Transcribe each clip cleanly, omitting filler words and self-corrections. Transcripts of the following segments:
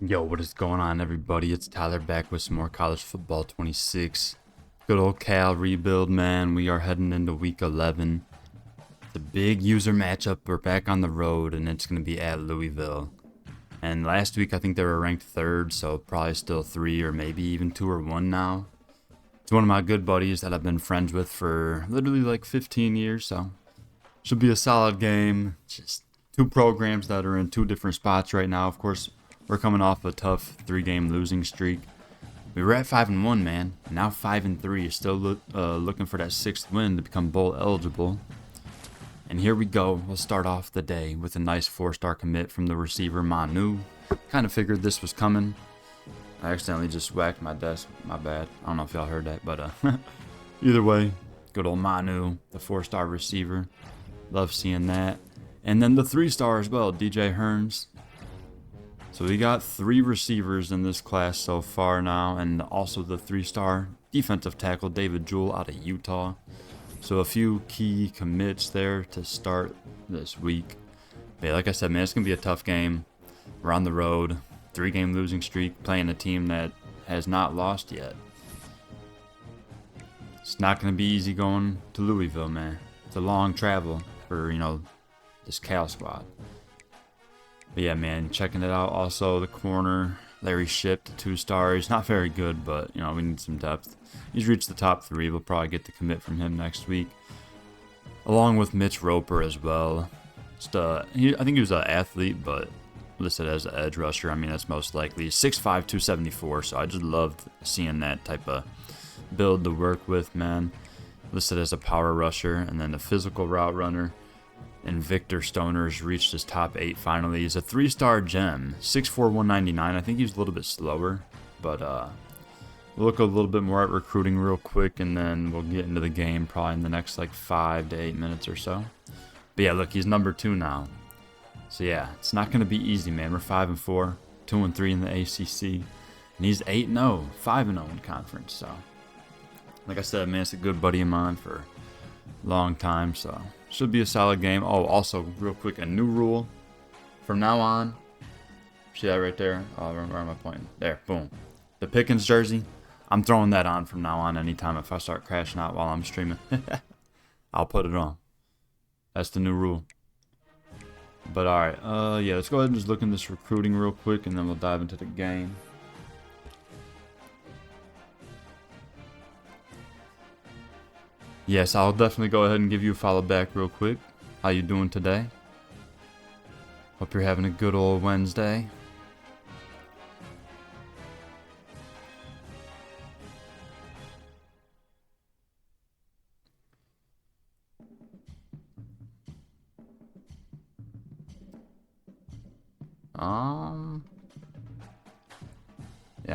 Yo, what is going on, everybody? It's Tyler back with some more college football 26. Good old Cal rebuild, man. We are heading into week 11. It's a big user matchup. We're back on the road, and it's going to be at Louisville. And last week, I think they were ranked third, so probably still 3 or maybe even 2 or 1 now. It's one of my good buddies that I've been friends with for literally like 15 years, so should be a solid game. Just two programs that are in two different spots right now, of course. We're coming off a tough 3-game losing streak. We were at 5-1, man. Now 5-3. Still looking for that 6th win to become bowl eligible. And here we go. We'll start off the day with a nice 4-star commit from the receiver Manu. Kind of figured this was coming. I accidentally just whacked my desk. My bad. I don't know if y'all heard that, but either way, good old Manu, the 4-star receiver. Love seeing that. And then the 3-star as well, DJ Hearns. So we got 3 receivers in this class so far now, and also the 3-star defensive tackle David Jewell out of Utah. So a few key commits there to start this week. But yeah, like I said, man, it's going to be a tough game. We're on the road, 3-game losing streak, playing a team that has not lost yet. It's not going to be easy going to Louisville, man. It's a long travel for, this Cal squad. But yeah, man, checking it out. Also, the corner, Larry Shipp, the 2-star. He's not very good, but, we need some depth. He's reached the top 3. We'll probably get the commit from him next week. Along with Mitch Roper as well. I think he was an athlete, but listed as an edge rusher. I mean, that's most likely. 6'5", 274, so I just loved seeing that type of build to work with, man. Listed as a power rusher, and then a physical route runner. And Victor Stoner's reached his top 8 finally. He's a 3-star gem, 6'4", 199. I think he's a little bit slower, but we'll look a little bit more at recruiting real quick, and then we'll get into the game probably in the next like 5 to 8 minutes or so. But yeah, look, he's number 2 now. So yeah, it's not going to be easy, man. We're 5-4, 2-3 in the ACC, and he's 8-0, 5-0 in conference. So, like I said, man, it's a good buddy of mine for a long time, so should be a solid game. Oh, also, real quick, a new rule. From now on, see that right there? Oh, where am I pointing? There, boom. The Pickens jersey, I'm throwing that on from now on anytime if I start crashing out while I'm streaming. I'll put it on. That's the new rule. But alright, yeah, let's go ahead and just look in this recruiting real quick, and then we'll dive into the game. Yes, I'll definitely go ahead and give you a follow back real quick. How you doing today? Hope you're having a good old Wednesday. Yeah,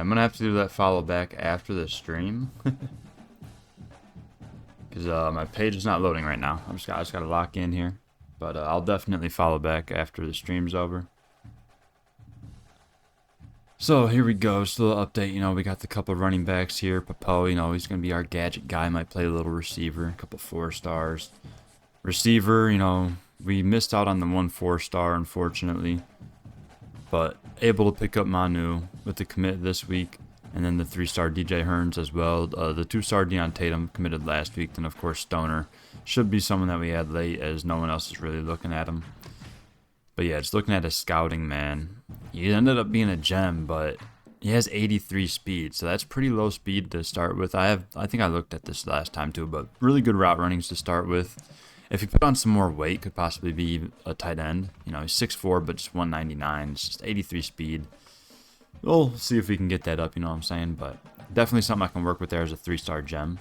I'm gonna have to do that follow back after the stream. Because my page is not loading right now. I just got to lock in here. But I'll definitely follow back after the stream's over. So here we go. Just a little update. We got the couple running backs here. Popo, he's going to be our gadget guy. Might play a little receiver. A couple 4-stars. Receiver, we missed out on the 1 4-star, unfortunately. But able to pick up Manu with the commit this week. And then the 3-star DJ Hearns as well. The 2-star Deion Tatum committed last week. Then, of course, Stoner should be someone that we had late, as no one else is really looking at him. But yeah, just looking at his scouting, man. He ended up being a gem, but he has 83 speed. So that's pretty low speed to start with. I think I looked at this last time too, but really good route runnings to start with. If he put on some more weight, could possibly be a tight end. He's 6'4", but just 199. It's just 83 speed. We'll see if we can get that up, you know what I'm saying? But definitely something I can work with there as a 3-star gem.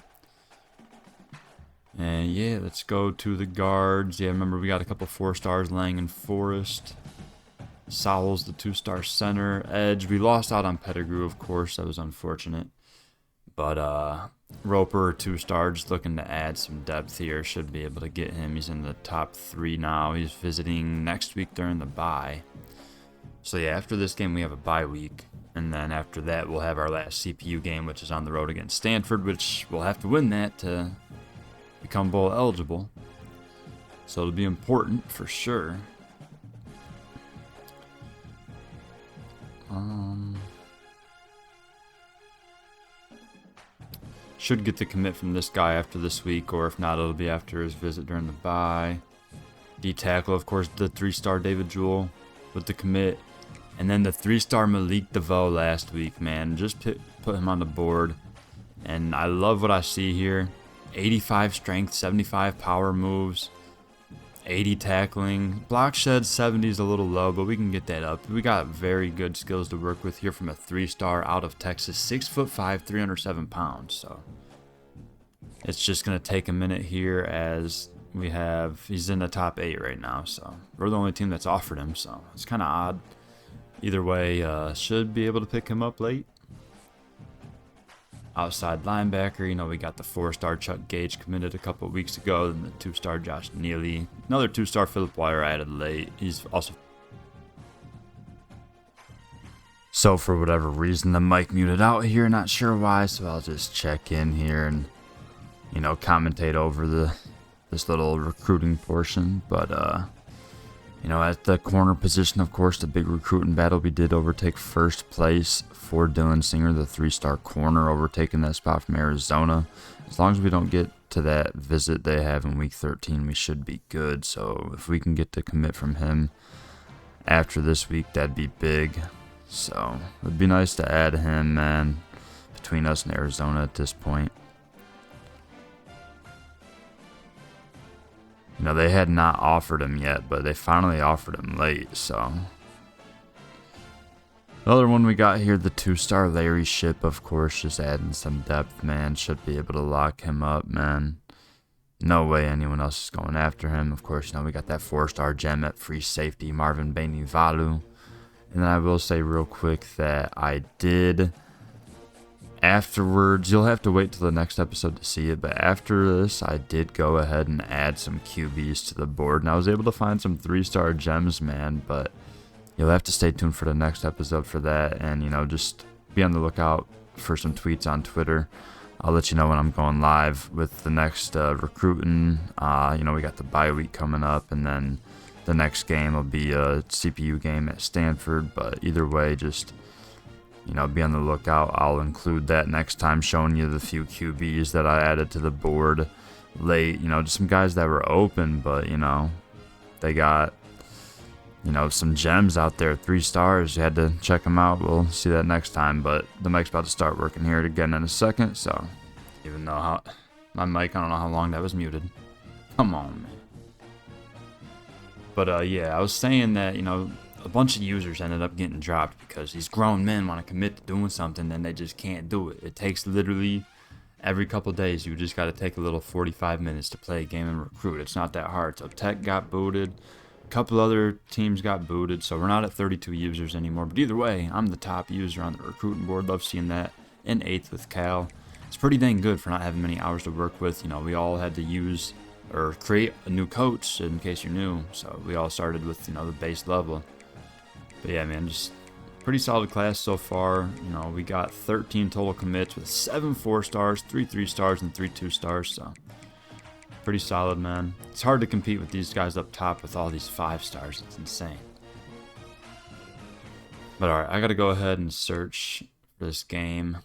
And yeah, let's go to the guards. Yeah, remember we got a couple 4-stars, Lang and Forrest. Sowell's the 2-star center. Edge, we lost out on Pettigrew, of course. That was unfortunate. But Roper, 2-star, just looking to add some depth here. Should be able to get him. He's in the top 3 now. He's visiting next week during the bye. So yeah, after this game we have a bye week, and then after that we'll have our last CPU game, which is on the road against Stanford, which we'll have to win that to become bowl eligible. So it'll be important for sure. Should get the commit from this guy after this week, or if not, it'll be after his visit during the bye. D-tackle, of course, the 3-star David Jewell with the commit. And then the 3-star Malik DeVoe last week, man. Just put him on the board. And I love what I see here. 85 strength, 75 power moves, 80 tackling. Block shed 70 is a little low, but we can get that up. We got very good skills to work with here from a 3-star out of Texas. 6'5", 307 pounds. So it's just going to take a minute here as he's in the top 8 right now. So we're the only team that's offered him. So it's kind of odd. Either way, should be able to pick him up late. Outside linebacker, we got the 4-star Chuck Gage committed a couple weeks ago, then the 2-star Josh Neely. Another 2-star Philip Wire added late. He's also... So for whatever reason, the mic muted out here, not sure why, so I'll just check in here and, commentate over this little recruiting portion. But, at the corner position, of course, the big recruiting battle, we did overtake first place for Dylan Singer, the 3-star corner, overtaking that spot from Arizona. As long as we don't get to that visit they have in week 13, we should be good. So if we can get the commit from him after this week, that'd be big. So it'd be nice to add him, man, between us and Arizona at this point. They had not offered him yet, but they finally offered him late, so. The other one we got here, the 2-star Larry Ship, of course, just adding some depth, man. Should be able to lock him up, man. No way anyone else is going after him. Of course, we got that 4-star gem at free safety, Marvin Bainivalu. And then I will say real quick that I did... Afterwards, you'll have to wait till the next episode to see it, but after this, I did go ahead and add some QBs to the board, and I was able to find some 3-star gems, man, but you'll have to stay tuned for the next episode for that, and, just be on the lookout for some tweets on Twitter. I'll let you know when I'm going live with the next recruiting. We got the bye week coming up, and then the next game will be a CPU game at Stanford, but either way, just... be on the lookout. I'll include that next time, showing you the few QBs that I added to the board late. Just some guys that were open, but, they got, some gems out there. 3 stars. You had to check them out. We'll see that next time, but the mic's about to start working here again in a second, so even though my mic, I don't know how long that was muted. Come on, man. But, yeah, I was saying that, a bunch of users ended up getting dropped because these grown men want to commit to doing something and they just can't do it. It takes literally every couple days. You just got to take a little 45 minutes to play a game and recruit. It's not that hard. So Tech got booted. A couple other teams got booted. So we're not at 32 users anymore. But either way, I'm the top user on the recruiting board. Love seeing that. In 8th with Cal. It's pretty dang good for not having many hours to work with. We all had to use or create a new coach in case you're new. So we all started with, the base level. But yeah, man, just pretty solid class so far. We got 13 total commits with 7 4-stars, 3 3-stars, and 3 2-stars. So pretty solid, man. It's hard to compete with these guys up top with all these 5-stars. It's insane. But all right, I got to go ahead and search for this game.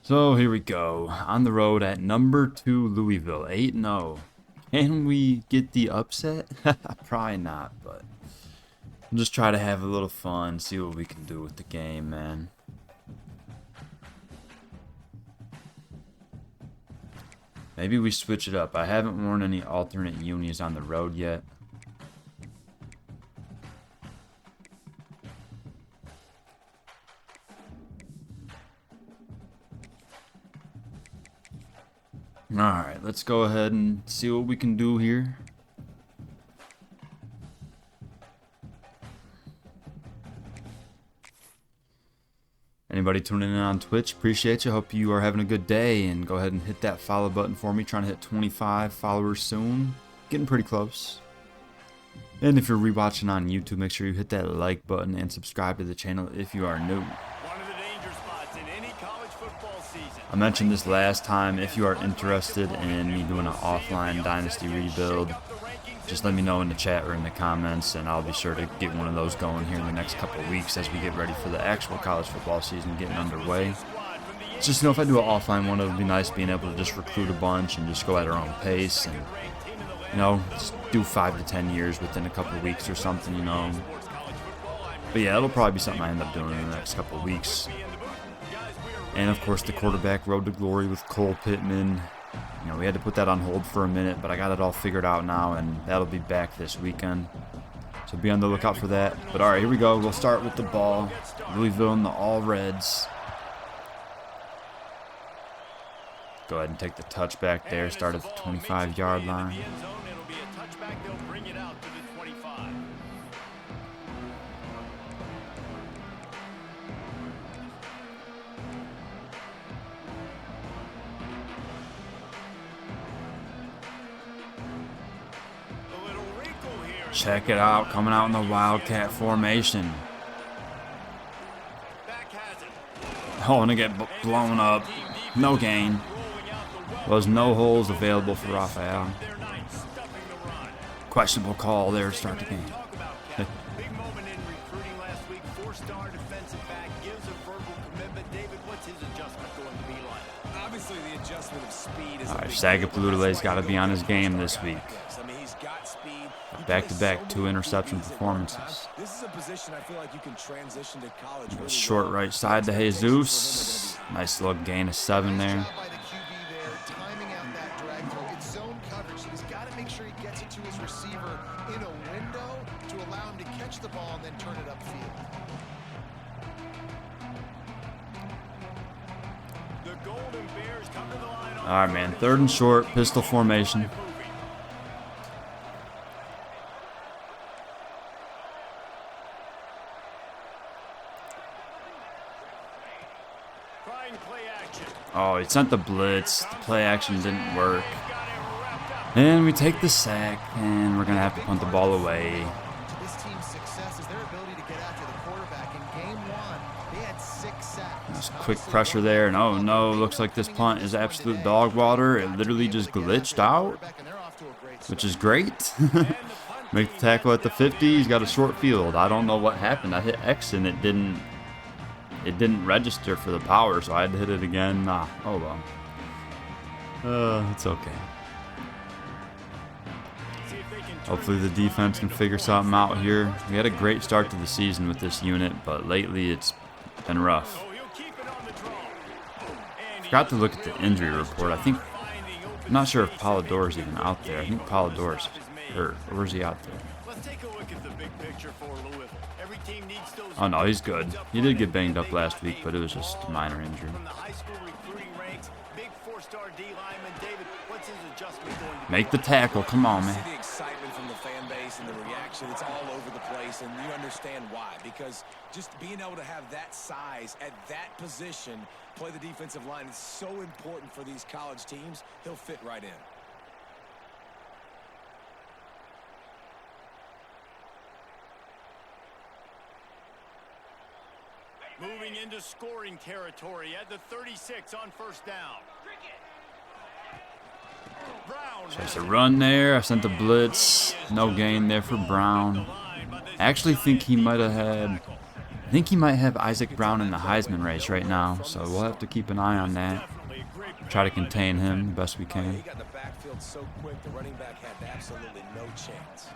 So here we go. On the road at number 2 Louisville, 8-0. Can we get the upset? Probably not, but we'll just try to have a little fun, see what we can do with the game, man. Maybe we switch it up. I haven't worn any alternate unis on the road yet. Alright, let's go ahead and see what we can do here. Anybody tuning in on Twitch, appreciate you. Hope you are having a good day, and go ahead and hit that follow button for me. Trying to hit 25 followers soon. Getting pretty close. And if you're rewatching on YouTube, make sure you hit that like button and subscribe to the channel if you are new. One of the danger spots in any college football season. I mentioned this last time. If you are interested in me doing an offline Dynasty rebuild, just let me know in the chat or in the comments, and I'll be sure to get one of those going here in the next couple of weeks as we get ready for the actual college football season getting underway. It's just, if I do an offline one, it'll be nice being able to just recruit a bunch and just go at our own pace and, just do 5 to 10 years within a couple of weeks or something, But yeah, it'll probably be something I end up doing in the next couple of weeks. And of course, the quarterback road to glory with Cole Pittman. We had to put that on hold for a minute, but I got it all figured out now, and that'll be back this weekend. So be on the lookout for that. But all right, here we go. We'll start with the ball. Louisville and the All Reds. Go ahead and take the touchback there. Start at the 25-yard line. Check it out, coming out in the Wildcat formation. Oh, and I get blown up. No gain. Was no holes available for Raphael. Questionable call there to start the game. Big moment in recruiting last week. 4-star defensive back gives a verbal commitment. David, what's his adjustment going to be like? Obviously, the adjustment of speed is. All right, Sagapalutale's got to be on his game this week. He's got speed. Back-to-back 2 interception performances. This is a position I feel like you can transition to college. Really short right side to Jesus. Nice little gain of 7 there. Timing out that drag throw. It's zone coverage. He's got to make sure he gets it to his receiver in a window to allow him to catch the ball and then turn it upfield. The Golden Bears come to the line. All right, man. 3rd and short, pistol formation. Oh, he sent the blitz. The play action didn't work. And we take the sack, and we're going to have to punt the ball away. This team's success is their ability to get after the quarterback. In game 1, they had 6 sacks. Nice quick pressure there, and oh no, looks like this punt is absolute dog water. It literally just glitched out, which is great. Make the tackle at the 50. He's got a short field. I don't know what happened. I hit X and it didn't register for the power, so I had to hit it again. Oh well. It's okay. Hopefully the defense can figure something out here. We had a great start to the season with this unit, but lately it's been rough. Forgot to look at the injury report. I'm not sure if Polidor's even out there. I think Polidor's hurt. Or is he out there? Let's take a look at the big picture for Louisville. Every team needs those. Oh no, he's good. He did get banged up last week, but it was just a minor injury. From the high school recruiting ranks, big 4-star D lineman David. What's his adjustment going to be? Make the tackle. Come on, man. The excitement from the fan base and the reaction, it's all over the place, and you understand why. Because just being able to have that size at that position, play the defensive line, is so important for these college teams. He'll fit right in. Moving into scoring territory at the 36 on 1st down. Brown Tries to run there. I sent the blitz. No gain there for Brown. I actually think he might have had. I think he might have Isaac Brown in the Heisman race right now, so we'll have to keep an eye on that. Try to contain him the best we can. He got the backfield so quick, the running back had absolutely no chance.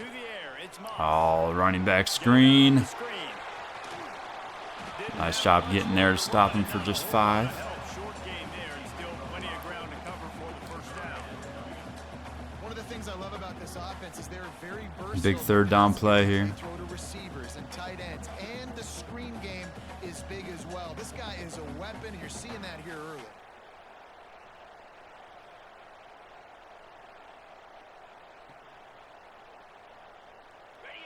to the air. It's Oh, running back screen. Nice job getting there to stop him for just 5. One of the things I love about this offense is they're very versatile. Big 3rd down play here. Throw to receivers and tight ends, and the screen game is big as well. This guy is a weapon, and you're seeing that here early.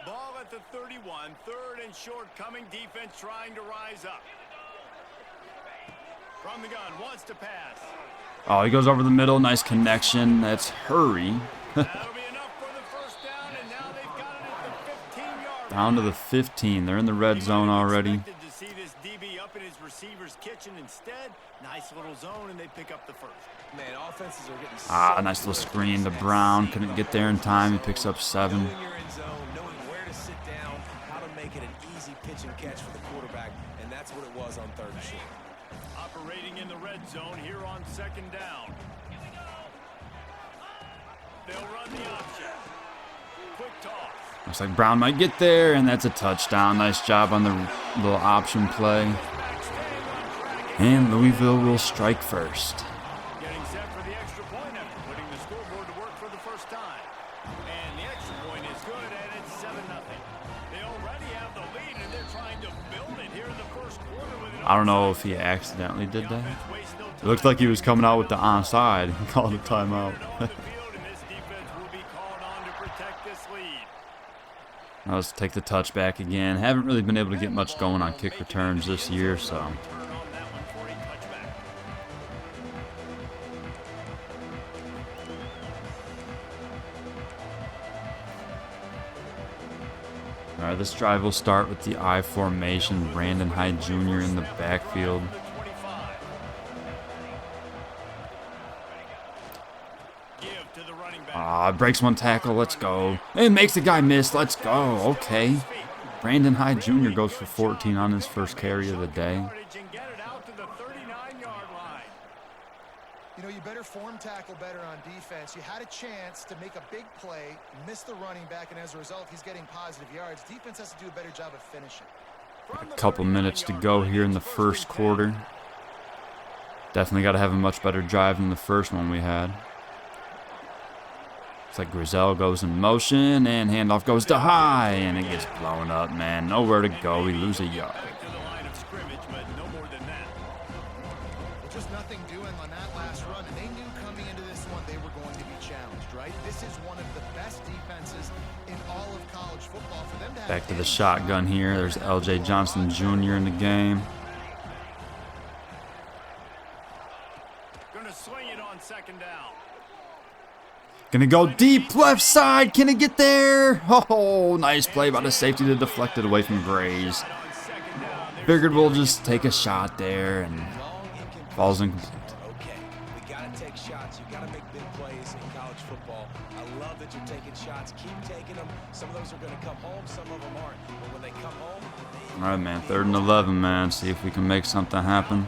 Ball at the 31, 3rd and short, coming defense trying to rise up. From the gun, wants to pass. Oh, he goes over the middle. Nice connection. That's hurry. That'll be enough for the 1st down, and now they've got it at the 15-yard line. Down to the 15. They're in the red zone already. To see this DB up in his receiver's kitchen instead. Nice little zone, and they pick up the first. Man, offenses are getting Ah, nice little screen to Brown. Couldn't get there in time. He picks up 7. knowing you're in zone, knowing where to sit down, how to make it an easy pitch and catch for the quarterback, and that's what it was on 3rd and short. Operating in the red zone here on 2nd down. They'll run the option. Quick toss. Looks like Brown might get there, and that's a touchdown. Nice job on the little option play. And Louisville will strike first. Getting set for the extra point after putting the scoreboard to work for the first time. And the extra point is good, and it's 7-0. They already have the lead, and they're trying to build it here in the first quarter with an I don't know if he accidentally did that. It looked like he was coming out with the onside. He called a timeout. Now let's take the touchback again. Haven't really been able to get much going on kick returns this year, so. All right, this drive will start with the I formation. Brandon Hyde Jr. in the backfield. Breaks one tackle. Let's go. And makes the guy miss. Let's go. Okay. Brandon Hyde Jr. goes for 14 on his first carry of the day. You know, you better form tackle better on defense. You had a chance to make a big play, miss the running back, and as a result, he's getting positive yards. Defense has to do a better job of finishing. A couple minutes to go here in the first quarter. Definitely got to have a much better drive than the first one we had. It's like Grizel goes in motion, and handoff goes to High, and it gets blown up, man. Nowhere to go. We lose a yard. Just nothing doing on that last run, and they knew coming into this one they were going to be challenged, right? This is one of the best defenses in all of college football. For them to have Back to the shotgun here. There's L.J. Johnson Jr. in the game. Gonna swing it on 2nd down. Gonna go deep left side. Can it get there? Oh, nice play by the safety to deflect it away from Grays. Figured we'll just take a shot there, and falls incomplete. Okay, we got to take shots. You got to make big plays in college football. I love that you're taking shots. Keep taking them. Some of those are going to come home. Some of them aren't. But when they come home, All right, man. 3rd and 11, man. See if we can make something happen.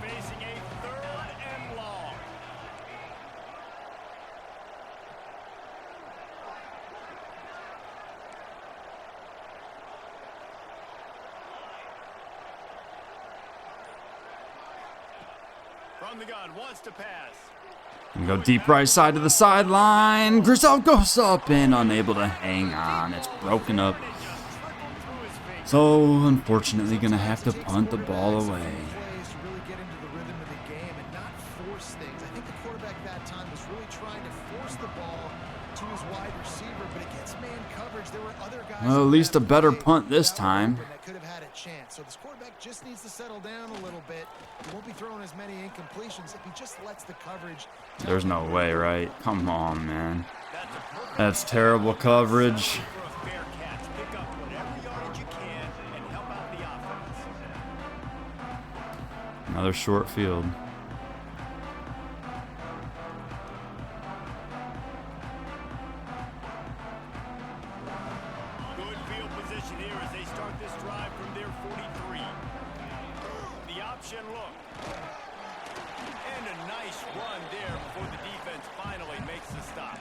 From the gun, wants to pass. We go deep right side to the sideline. Grizel goes up and unable to hang on. It's broken up. So, unfortunately, going to have to punt the ball away. To really get into the rhythm of the game and not force things. I think the quarterback that time was really trying to force the ball to his wide receiver, but against man coverage, there were other guys. Well, at least a better punt this time. That could have had a chance. So this quarterback just needs to settle down a little bit. He won't be throwing as many incompletions if he just lets the coverage. There's no way, right? Come on, man. That's terrible coverage. Another short field. Good field position here as they start this drive from their 43. The option look. And a nice run there before the defense finally makes the stop.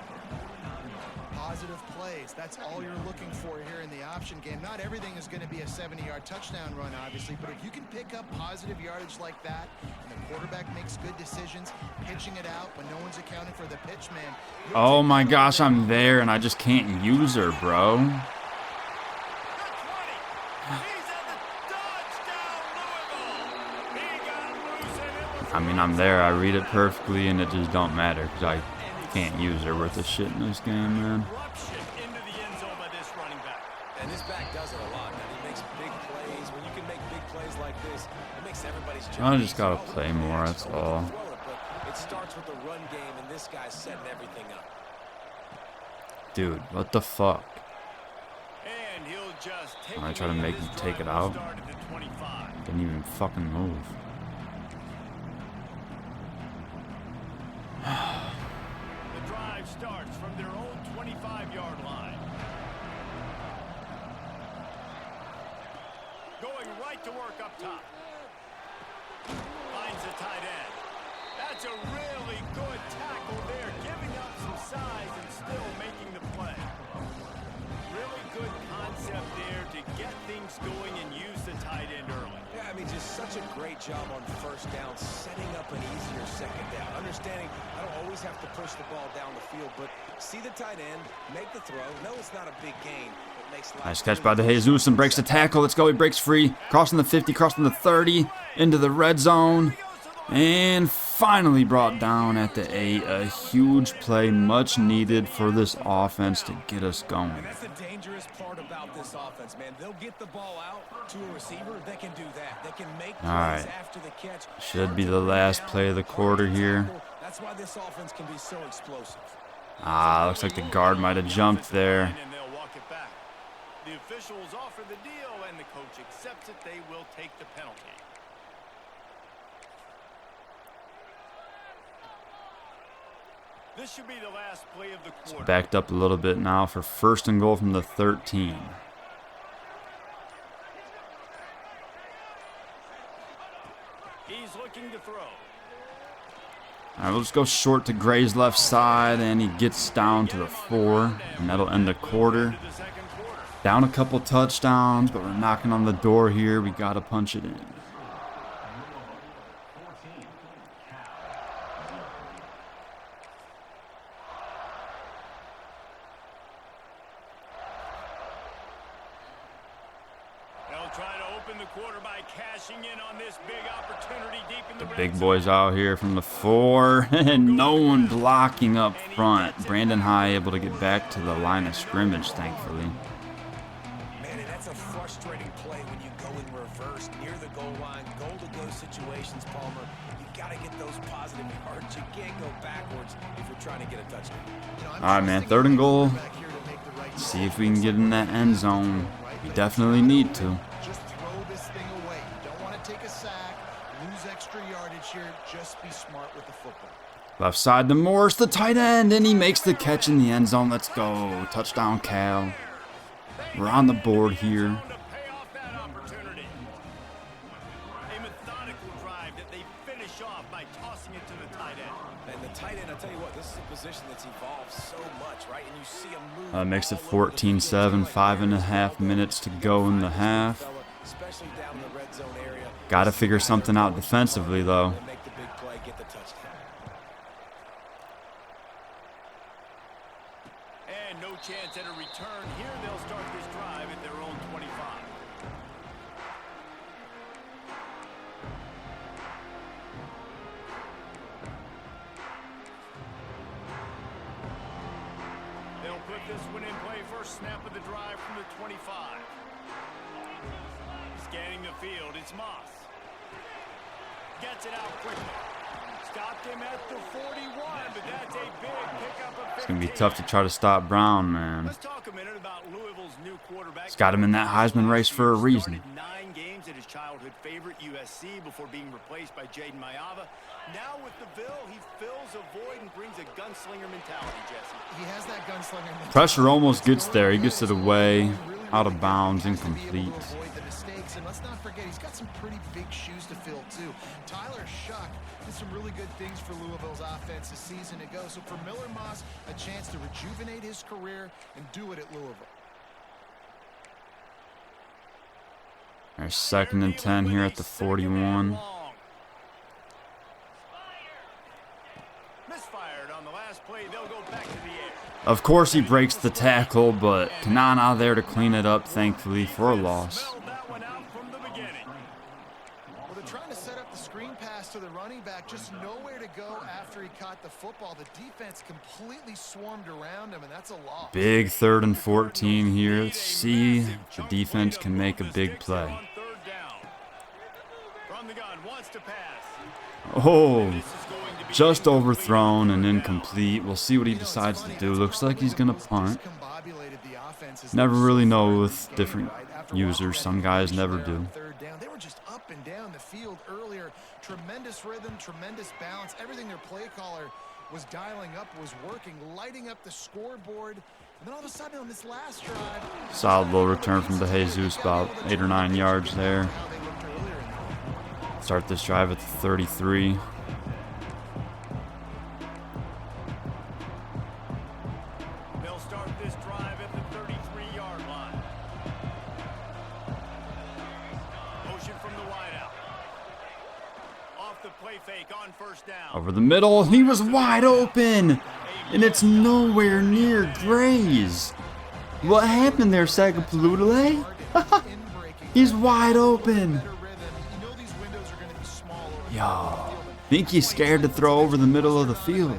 Positive plays. That's all you're looking for here in the option game. Not everything is going to be a 70-yard touchdown run, obviously, but if you can pick up positive yardage like that, and the quarterback makes good decisions, pitching it out when no one's accounting for the pitch, man. Oh my gosh, I'm there and I just can't use her, bro. I mean, I'm there. I read it perfectly, and it just don't matter because I can't use her worth of shit in this game, man. and this back does it a lot, man. He makes big plays. When you can make big plays like this, it makes everybody's job. I just gotta play more. That's all. It starts with the run game, and this guy's setting everything up. Dude, what the fuck? And he'll just take I try to make him take it out. Didn't even fucking move. going right to work up top. Finds the tight end. That's a really good tackle there, giving up some size and still making the play. Really good concept there to get things going and use the tight end early. Yeah, I mean, just such a great job on first down, setting up an easier second down. Understanding I don't always have to push the ball down the field, but see the tight end, make the throw. No, it's not a big gain. Nice catch by De Jesus and breaks the tackle. Let's go. He breaks free. Crossing the 50, crossing the 30, into the red zone. And finally brought down at the 8. A huge play, much needed for this offense to get us going. That's the dangerous part about this offense, man. They'll get the ball out to a receiver. They can do that. They can make plays after the catch. Should be the last play of the quarter here. That's why this offense can be so explosive. Looks like the guard might have jumped there. The officials offer the deal, and the coach accepts it. They will take the penalty. This should be the last play of the quarter. It's backed up a little bit now for 1st and goal from the 13. He's looking to throw. All right, we'll just go short to Gray's left side, and he gets down to the 4, and that'll end the quarter. Down a couple touchdowns, but we're knocking on the door here. We got to punch it in. They'll try to open the quarter by cashing in on this big opportunity deep in the Big boys out here from the 4, and no one blocking up front. Brandon High able to get back to the line of scrimmage, thankfully. Frustrating play when you go in reverse near the goal line, goal-to-go situations, Palmer. You got to get those positive yards. You can't go backwards if you're trying to get a touchdown. All right, man, 3rd and goal. See if we can get in that end zone. We definitely need to. Just throw this thing away. You don't want to take a sack, lose extra yardage here. Just be smart with the football. Left side to Morris, the tight end, and he makes the catch in the end zone. Let's go. Touchdown, Cal. We're on the board here. Makes it 14-7, 5.5 minutes to go in the half. Got to figure something out defensively, though. And no chance at a return here. They'll start this drive at their own 25. They'll put this one in play. First snap of the drive from the 25. Scanning the field, it's Moss. Gets it out quickly. Stopped him at the 41, but that's a big pickup of 15. It's going to be tough to try to stop Brown, man. Let's talk a minute about Louisville's new quarterback. He's got him in that Heisman race for a reason. 9 games at his childhood favorite, USC, before being replaced by Jaden Mayava. Now with the Ville, he fills a void and brings a gunslinger mentality, Jesse. He has that gunslinger mentality. Pressure almost gets there. He gets it away, out of bounds, incomplete. And let's not forget, he's got some pretty big shoes to fill, too. Tyler Shuck did some really good things for Louisville's offense a season ago. So for Miller Moss, a chance to rejuvenate his career and do it at Louisville. There's 2nd and 10 here at the 41. Of course he breaks the tackle, but Kanana there to clean it up, thankfully, for a loss. Trying to set up the screen pass to the running back, just nowhere to go after he caught the football. The defense completely swarmed around him, and that's a loss. Big 3rd and 14 here. Let's see if the defense can make a big play. Oh, just overthrown and incomplete. We'll see what he decides to do. Looks like he's going to punt. Never really know with different users. Some guys never do. They were just up and down the field earlier. Tremendous rhythm, tremendous balance. Everything their play caller was dialing up was working, lighting up the scoreboard. And then all of a sudden on this last drive, Solid little return from the Jesus, about 8 or 9 yards there. how they looked earlier in the game. Start this drive at the 33. They'll start this drive at the 33-yard line. Motion from the wideout. Off the play fake on first down. Over the middle, he was wide open, and it's nowhere near Grays. What happened there, Sagapalootle? He's wide open. Yo, think he's scared to throw over the middle of the field.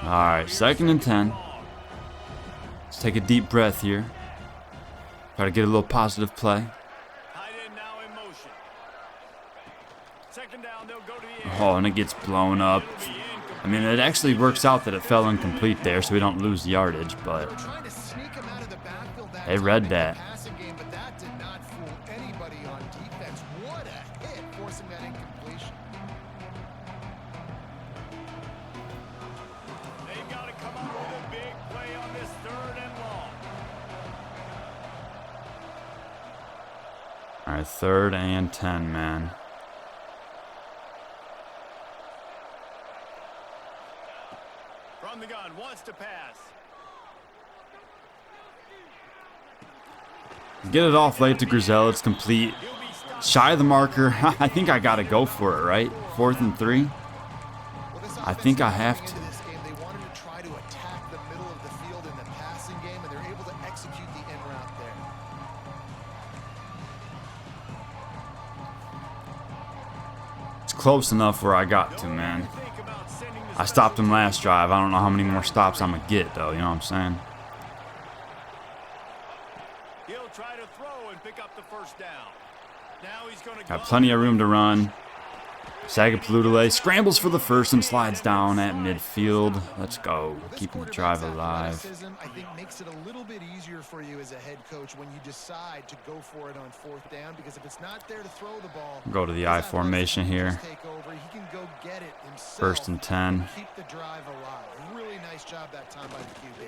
All right, 2nd and 10. Let's take a deep breath here. Try to get a little positive play. Tight end now in motion. Second down, they'll go to the air. Oh, and it gets blown up. I mean, it actually works out that it fell incomplete there, so we don't lose the yardage, but they read that. But that did not fool anybody on defense. What a hit, forcing that incompletion. They've got to come up with a big play on this 3rd and long. All right, 3rd and 10, man. From the gun, wants to pass. Get it off late to Grizel. It's complete. Shy of the marker. I think I got to go for it, right? 4th and 3. I think I have to. They wanted to try to attack the middle of the field in the passing game, and they're able to execute the in route there. It's close enough where I got to, man. I stopped him last drive. I don't know how many more stops I'm going to get, though. You know what I'm saying? He'll try to throw and pick up the first down. Now he's going to Got plenty of room to run. Sagapalootle scrambles for the first and slides down at midfield. Let's go. Keeping the drive alive. I think makes it a little bit easier for you as a head coach when you decide to go for it on 4th down, because if it's not there to throw the ball, Go to the I formation here. take over. He can go get it himself. 1st and 10. Keep the drive alive. Really nice job that time by the QB.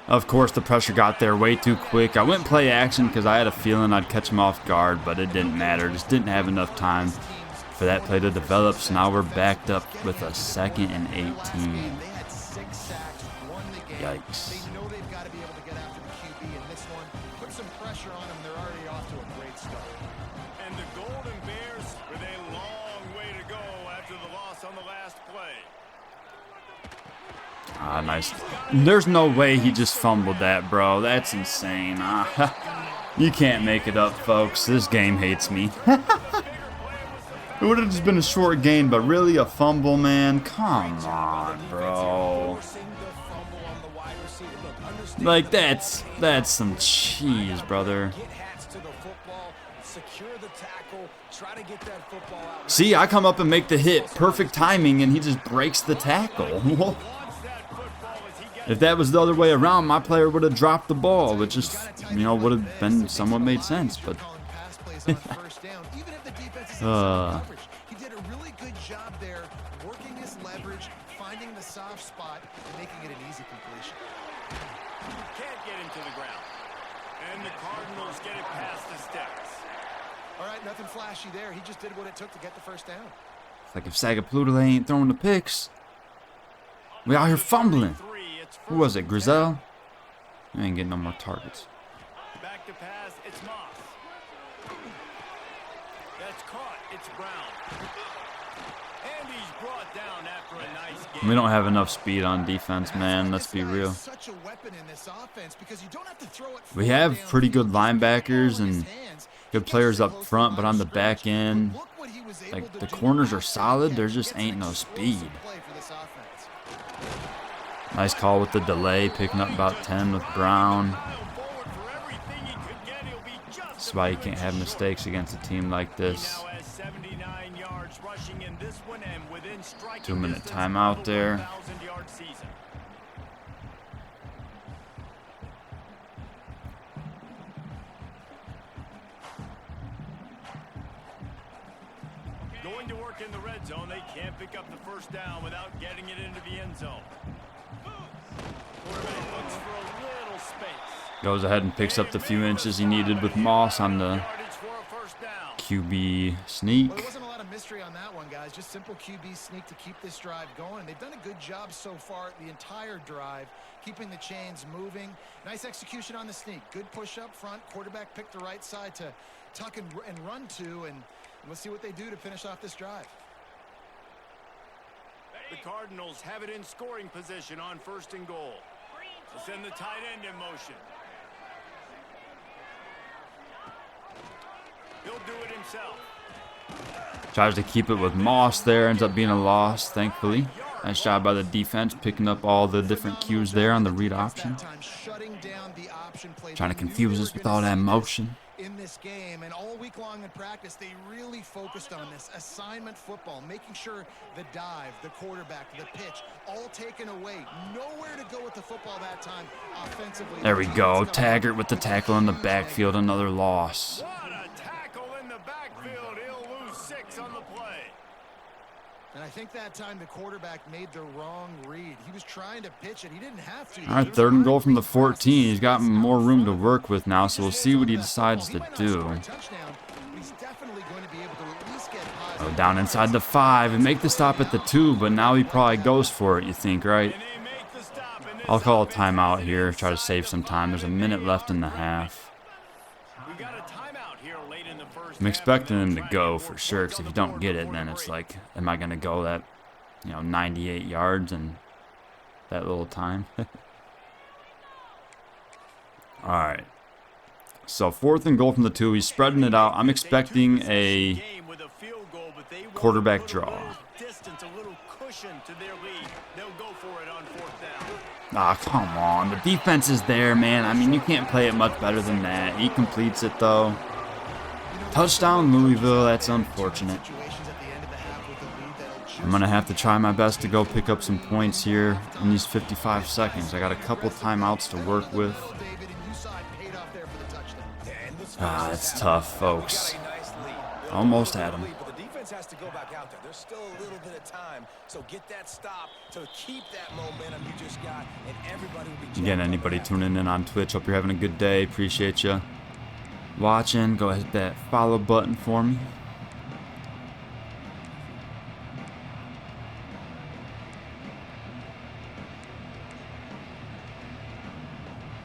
Of course, the pressure got there way too quick. I went play action because I had a feeling I'd catch him off guard, but it didn't matter. Just didn't have enough time for that play to develop, so now we're backed up with a 2nd and 18. They had 6 sacks, won the game. Yikes. They know they've got to be able to get after the QB, and this one, put some pressure on them. They're already off to a great start. And the Golden Bears with a long way to go after the loss on the last play. Ah, nice. There's no way he just fumbled that, bro. That's insane. You can't make it up, folks. This game hates me. It would have just been a short gain, but really a fumble, man. Come on, bro. Like, that's some cheese, brother. See, I come up and make the hit. Perfect timing, and he just breaks the tackle. If that was the other way around, my player would have dropped the ball, which just, would have been somewhat made sense, but... He did a really good job there, working his leverage, finding the soft spot, and making it an easy completion. Can't get him to the ground. And the Cardinals get it past the steps. All right, nothing flashy there. He just did what it took to get the first down. It's like if Sagapalootle ain't throwing the picks, we out here fumbling. Who was it, Grizel? I ain't getting no more targets. Back to pass, it's Moss. That's caught, it's Brown. And he's brought down after a nice game. We don't have enough speed on defense, man. Let's be real. Such a weapon in this offense because you don't have to throw it. We have pretty good linebackers and good players up front, but on the back end, like, the corners are solid. There just ain't no speed. Nice call with the delay, picking up about 10 with Brown. That's why you can't have mistakes against a team like this. 2-minute timeout there. going to work in the red zone. They can't pick up the first down without getting it into the end zone. Quarterback looks for a little space. Goes ahead and picks up the few inches he needed with Moss on the QB sneak. Well, there wasn't a lot of mystery on that one, guys. Just simple QB sneak to keep this drive going. They've done a good job so far the entire drive, keeping the chains moving. Nice execution on the sneak. Good push up front. Quarterback picked the right side to tuck and run to, and we'll see what they do to finish off this drive. The Cardinals have it in scoring position on 1st and goal. They'll send the tight end in motion. He'll do it himself. Tries to keep it with Moss there. Ends up being a loss, thankfully. Nice job by the defense, picking up all the different cues there on the read option. Trying to confuse us with all that motion. In this game, and all week long in practice, they really focused on this assignment football, making sure the dive, the quarterback, the pitch, all taken away. Nowhere to go with the football that time offensively. There we go. Taggart with the tackle in the backfield. Another loss. What a tackle in the backfield. He'll lose 6 on the play. And I think that time the quarterback made the wrong read. He was trying to pitch it. He didn't have to. All right, 3rd and goal from the 14. He's got more room to work with now, so we'll see what he decides to do. Oh, down inside the 5 and make the stop at the 2, but now he probably goes for it, you think, right? I'll call a timeout here, try to save some time. There's a minute left in the half. I'm expecting him to go for sure, because if you don't get it, then it's like, am I going to go that, 98 yards in that little time? All right. So 4th and goal from the 2. He's spreading it out. I'm expecting a quarterback draw. Ah, come on. The defense is there, man. I mean, you can't play it much better than that. He completes it, though. Touchdown, Louisville. That's unfortunate. I'm going to have to try my best to go pick up some points here in these 55 seconds. I got a couple timeouts to work with. Ah, it's tough, folks. Almost had him. The defense has to go back out there. There's still a little bit of time, so get that stop to keep that momentum you just got, and everybody will be. Again, anybody tuning in on Twitch, hope you're having a good day. Appreciate you watching. Go ahead and hit that follow button for me.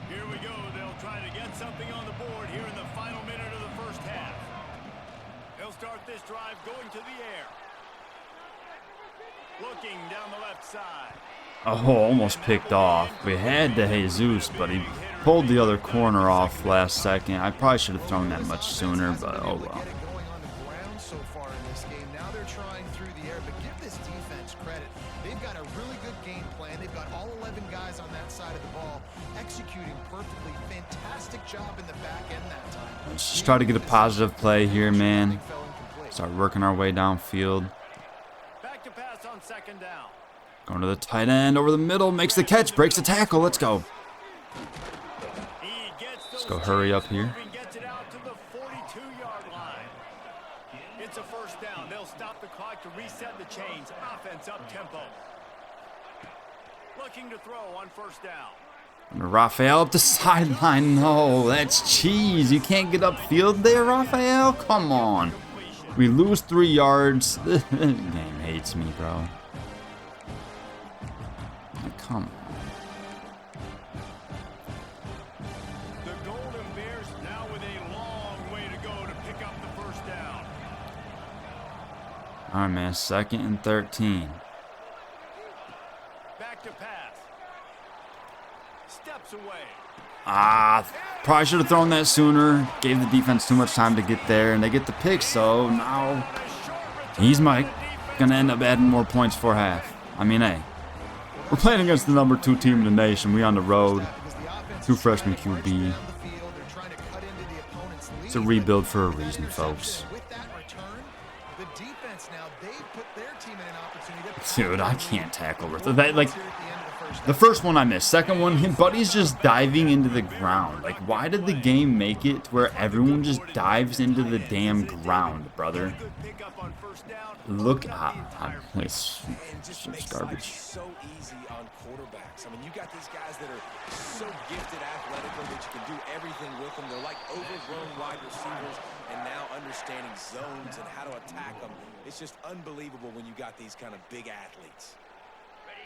Here we go. They'll try to get something on the board here in the final minute of the first half. They'll start this drive going to the air. Looking down the left side. Oh, almost picked off. We had to Jesus, but he pulled the other corner off last second. I probably should have thrown that much sooner, but oh well. So far in this game, now they're trying through the air, but give this defense credit. They've got a really good game plan. They've got all 11 guys on that side of the ball executing perfectly. Fantastic job in the back end that time. Let's just try to get a positive play here, man. Start working our way downfield. Back to pass on 2nd down. Going to the tight end over the middle, makes the catch, breaks the tackle. Let's go. Let's go hurry up here. Gets it out to the 42-yard line. It's a 1st down. They'll stop the clock to reset the chains. Offense up tempo. Looking to throw on 1st down. And Raphael up the sideline. No, that's cheese. You can't get upfield there, Raphael. Come on. We lose 3 yards. This game hates me, bro. Come on. The Golden Bears now with a long way to go to pick up the 1st down. All right, man. 2nd and 13. Back to pass. Steps away. Ah, probably should have thrown that sooner. Gave the defense too much time to get there, and they get the pick, so now he's Mike. Gonna end up adding more points for half. I mean, hey, we're playing against the number 2 team in the nation. We on the road. 2 freshman QB. It's a rebuild for a reason, folks. With that return, the defense defense now. They've put their team in an opportunity to Dude, I can't tackle with that. Like, the first one I missed. Second one, him, Buddy's just diving into the ground. Like, why did the game make it to where everyone just dives into the damn ground, brother? Look, it's just garbage. So easy on quarterbacks. I mean, you got these guys that are so gifted athletically that you can do everything with them. They're like overgrown wide receivers, and now understanding zones and how to attack them. It's just unbelievable when you got these kind of big athletes.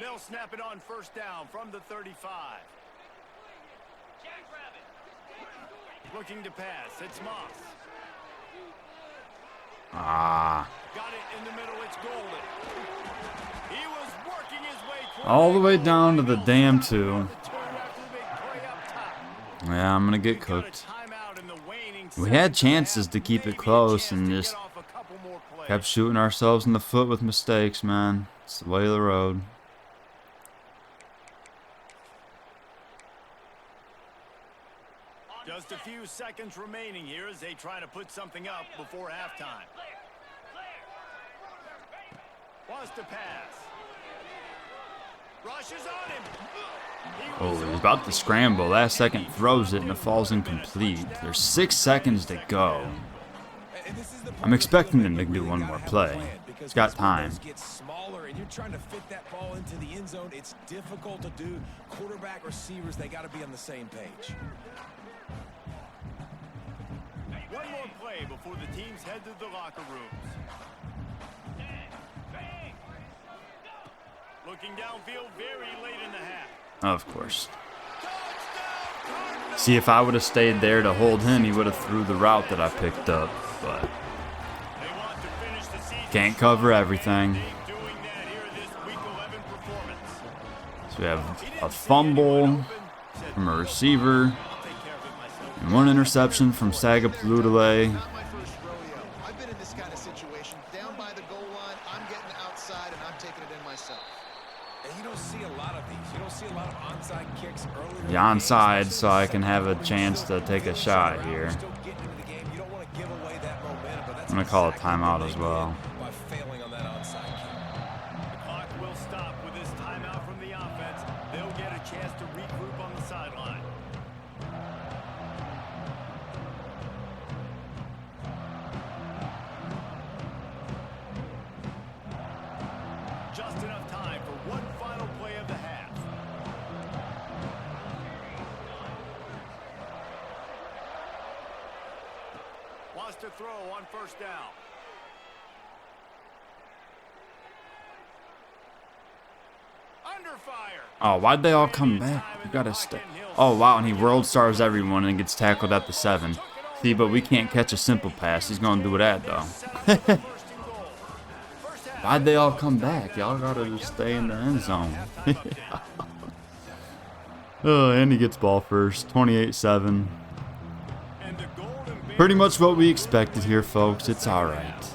They'll snap it on first down from the 35. Looking to pass. It's Moss. Ah. Got it in the middle. It's Golden. He was working his way All the way down to the damn 2. Yeah, I'm going to get cooked. We had chances to keep it close and just kept shooting ourselves in the foot with mistakes, man. It's the way of the road. Just a few seconds remaining here as they try to put something up before halftime. Wants to pass. Rushes on him. Oh, he's about to scramble. Last second throws it and it falls incomplete. There's 6 seconds to go. I'm expecting them to do one more play. He's got time. Smaller and you're trying to fit that ball into the end zone. It's difficult to do. Quarterback, receivers, they got to be on the same page. One more play before the teams head to the locker rooms. Looking downfield very late in the half. Of course. See, if I would have stayed there to hold him, he would have threw the route that I picked up. But can't cover everything. So we have a fumble from a receiver. And 1 interception from Sagapalootalay. I've been in this kind of situation. Down by the goal line, I'm getting outside and I'm taking it in myself. And you don't see a lot of these. You don't see a lot of onside kicks early. The onside, so I can have a chance to take a shot here. I'm going to call a timeout as well. By failing on that onside kick. The clock will stop with this timeout from the offense. They'll get a chance to regroup on the sideline. Just enough time for one final play of the half. Wants to throw on first down. Under fire. Oh, why'd they all come back? You gotta stay. Oh, wow, and he world stars everyone and gets tackled at the 7. See, but we can't catch a simple pass. He's gonna do that, though. Why'd they all come back? Y'all gotta just stay in the end zone. Oh, and he gets ball first. 28-7. Pretty much what we expected here, folks. It's alright.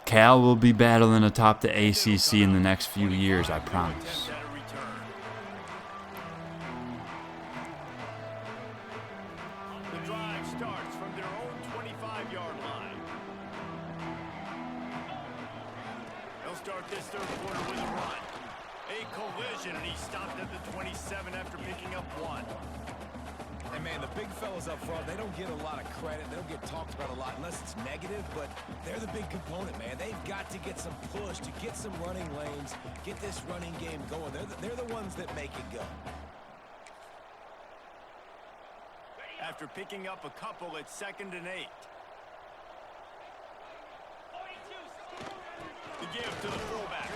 Cal will be battling atop the ACC in the next few years, I promise. The drive starts from their own 25-yard line. They'll start this third quarter with a run. A collision, and he stopped at the 27 after picking up 1. And man, the big fellas up front, they don't get a lot of credit. They don't get talked about a lot unless it's negative, but they're the big component, man. They've got to get some push, to get some running lanes, get this running game going. They're the ones that make it go. After picking up a couple, it's 2nd and 8. The give to the fullback.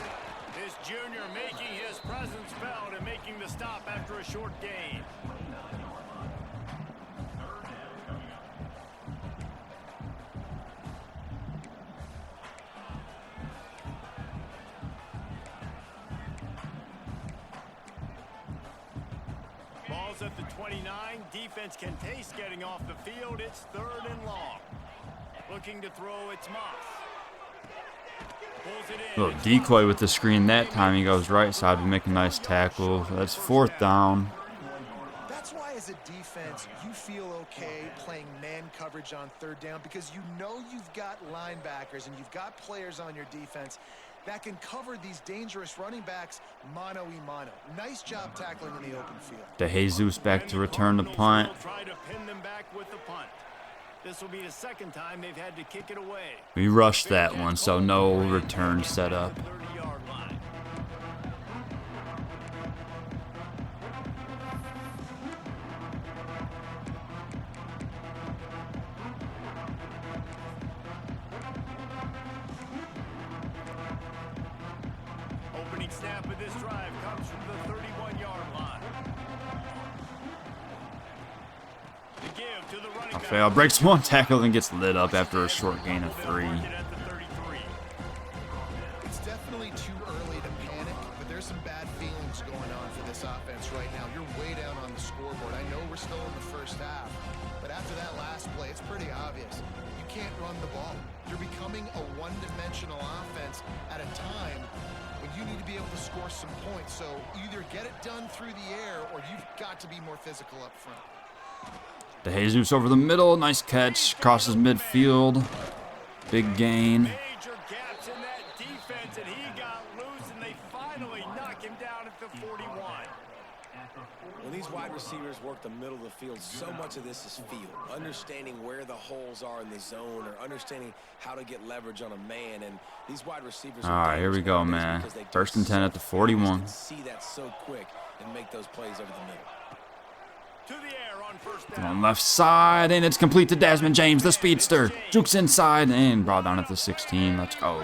This junior making his presence felt and making the stop after a short gain. Ball's at the 29. Defense can taste getting off the field. It's 3rd and long. Looking to throw, it's Moss. Pulls it in. Little decoy with the screen that time. He goes right side to make a nice tackle. That's 4th down. That's why as a defense, you feel okay playing man coverage on third down because you know you've got linebackers and you've got players on your defense that can cover these dangerous running backs mano-a-mano. Nice job tackling in the open field. DeJesus back to return the punt. Try to pin them back with the punt. This will be the second time they've had to kick it away. We rushed that one, so no return set up. 30-yard line. Opening snap of this drive comes from the 31-yard line. The give to the running back. Fail, breaks one tackle, then gets lit up after a short gain of 3. It's definitely too early to panic, but there's some bad feelings going on for this offense right now. You're way down on the scoreboard. I know we're still in the first half, but after that last play, it's pretty obvious. You can't run the ball. You're becoming a one-dimensional offense at a time when you need to be able to score some points. So either get it done through the air or you've got to be more physical up front. DeJesus over the middle, nice catch, crosses midfield, big gain. Major gaps in that defense, and he got loose, and they finally knock him down at the 41. When these wide receivers work the middle of the field, so much of this is feel. Understanding where the holes are in the zone or understanding how to get leverage on a man. And these wide receivers. All right, here we go, man. First and 10 at the 41. See that so quick and make those plays over the middle. To the air on first On down. left side, and it's complete to Desmond James, the speedster. Jukes inside and brought down at the 16. Let's go.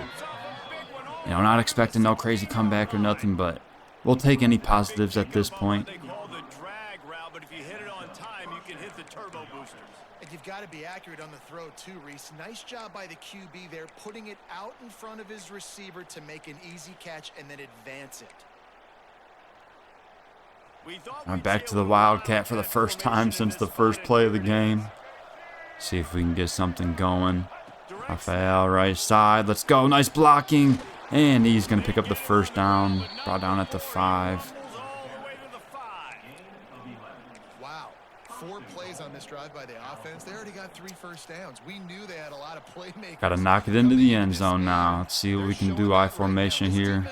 You know, not expecting no crazy comeback or nothing, but we'll take any positives at this point. They call the drag route, but if you hit it on time, you can hit the turbo boosters. And you've got to be accurate on the throw too, Reese. Nice job by the QB there, putting it out in front of his receiver to make an easy catch and then advance it. I'm back to the Wildcat for the first time since the first play of the game. See if we can get something going. Rafael, right side. Let's go. Nice blocking. And he's going to pick up the first down. Brought down at the 5. Wow. 4 plays on this drive by the offense. They already got 3 first downs. We knew they had a lot of playmakers. Got to knock it into the end zone now. Let's see what we can do. I formation here.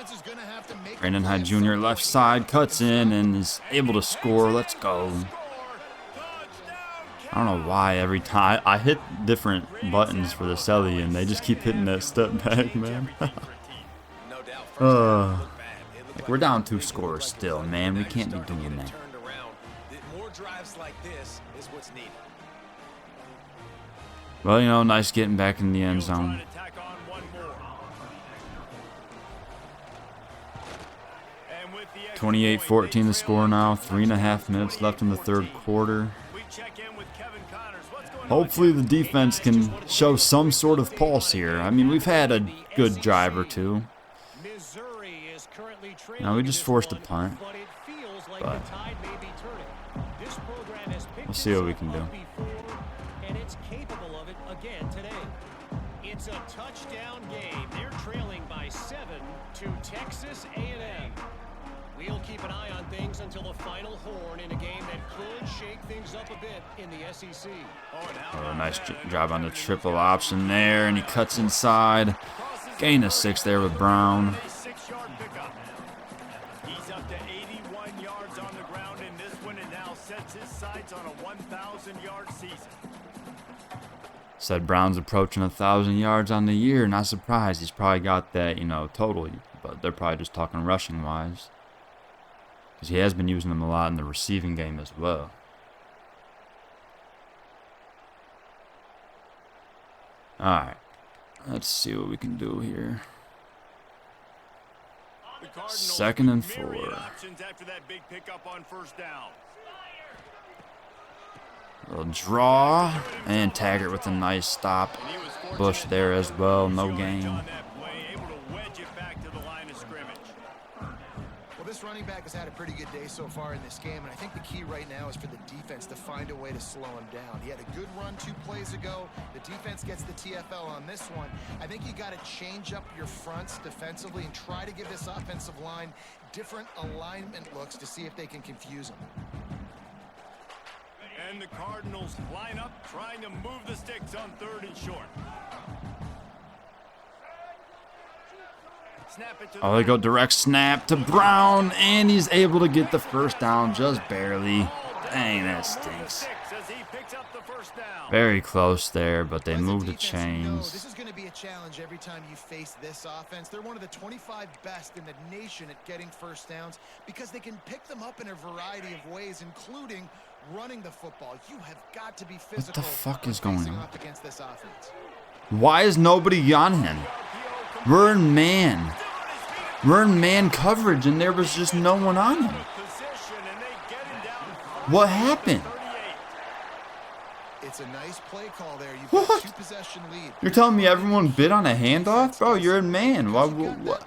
Brandon Hyde Jr. left side cuts in and is able to score. Let's go. I don't know why every time I hit different buttons for the celly and they just keep hitting that step back, man. Like we're down 2 scores still, man. We can't be doing that. More drives like this is what's needed. Well, you know, nice getting back in the end zone. 28-14 the score now. 3.5 minutes left in the third quarter. Hopefully the defense can show some sort of pulse here. I mean, we've had a good drive or two. Now we just forced a punt, but we'll see what we can do. And it's capable of it again today. It's a touchdown game. They're trailing by 7 to Texas A&M. We'll keep an eye on things until the final horn in a game that could shake things up a bit in the SEC. Oh, nice job on the triple option there, and he cuts inside. Gain of 6 there with Brown. Six-yard pickup. He's up to 81 yards on the ground in this one and now sets his sights on a 1,000-yard season. Said Brown's approaching 1,000 yards on the year. Not surprised. He's probably got that, you know, total, but they're probably just talking rushing-wise. Because he has been using them a lot in the receiving game as well. Alright. Let's see what we can do here. 2nd and 4. Options after that big pickup on first down. Little draw. And Taggart with a nice stop. Bush there as well. No gain. This running back has had a pretty good day so far in this game, and I think the key right now is for the defense to find a way to slow him down. He had a good run 2 plays ago. The defense gets the TFL on this one. I think you got to change up your fronts defensively and try to give this offensive line different alignment looks to see if they can confuse him. And the Cardinals line up, trying to move the sticks on 3rd and short. Snap it to Oh, they go direct snap to Brown, and he's able to get the first down just barely. Dang, that stinks. Very close there, but they moved the chains. This is going to be a challenge every time you face this offense. They're one of the 25 best in the nation at getting first downs because they can pick them up in a variety of ways, including running the football. You have got to be physical. What the fuck is going on? Up against this offense. Why is nobody on him? We're in man. We're in man coverage, and there was just no one on him. What happened? It's a nice play call there. You've got What? 2-possession lead. You're telling me everyone bid on a handoff? Bro, you're in man. Why? What?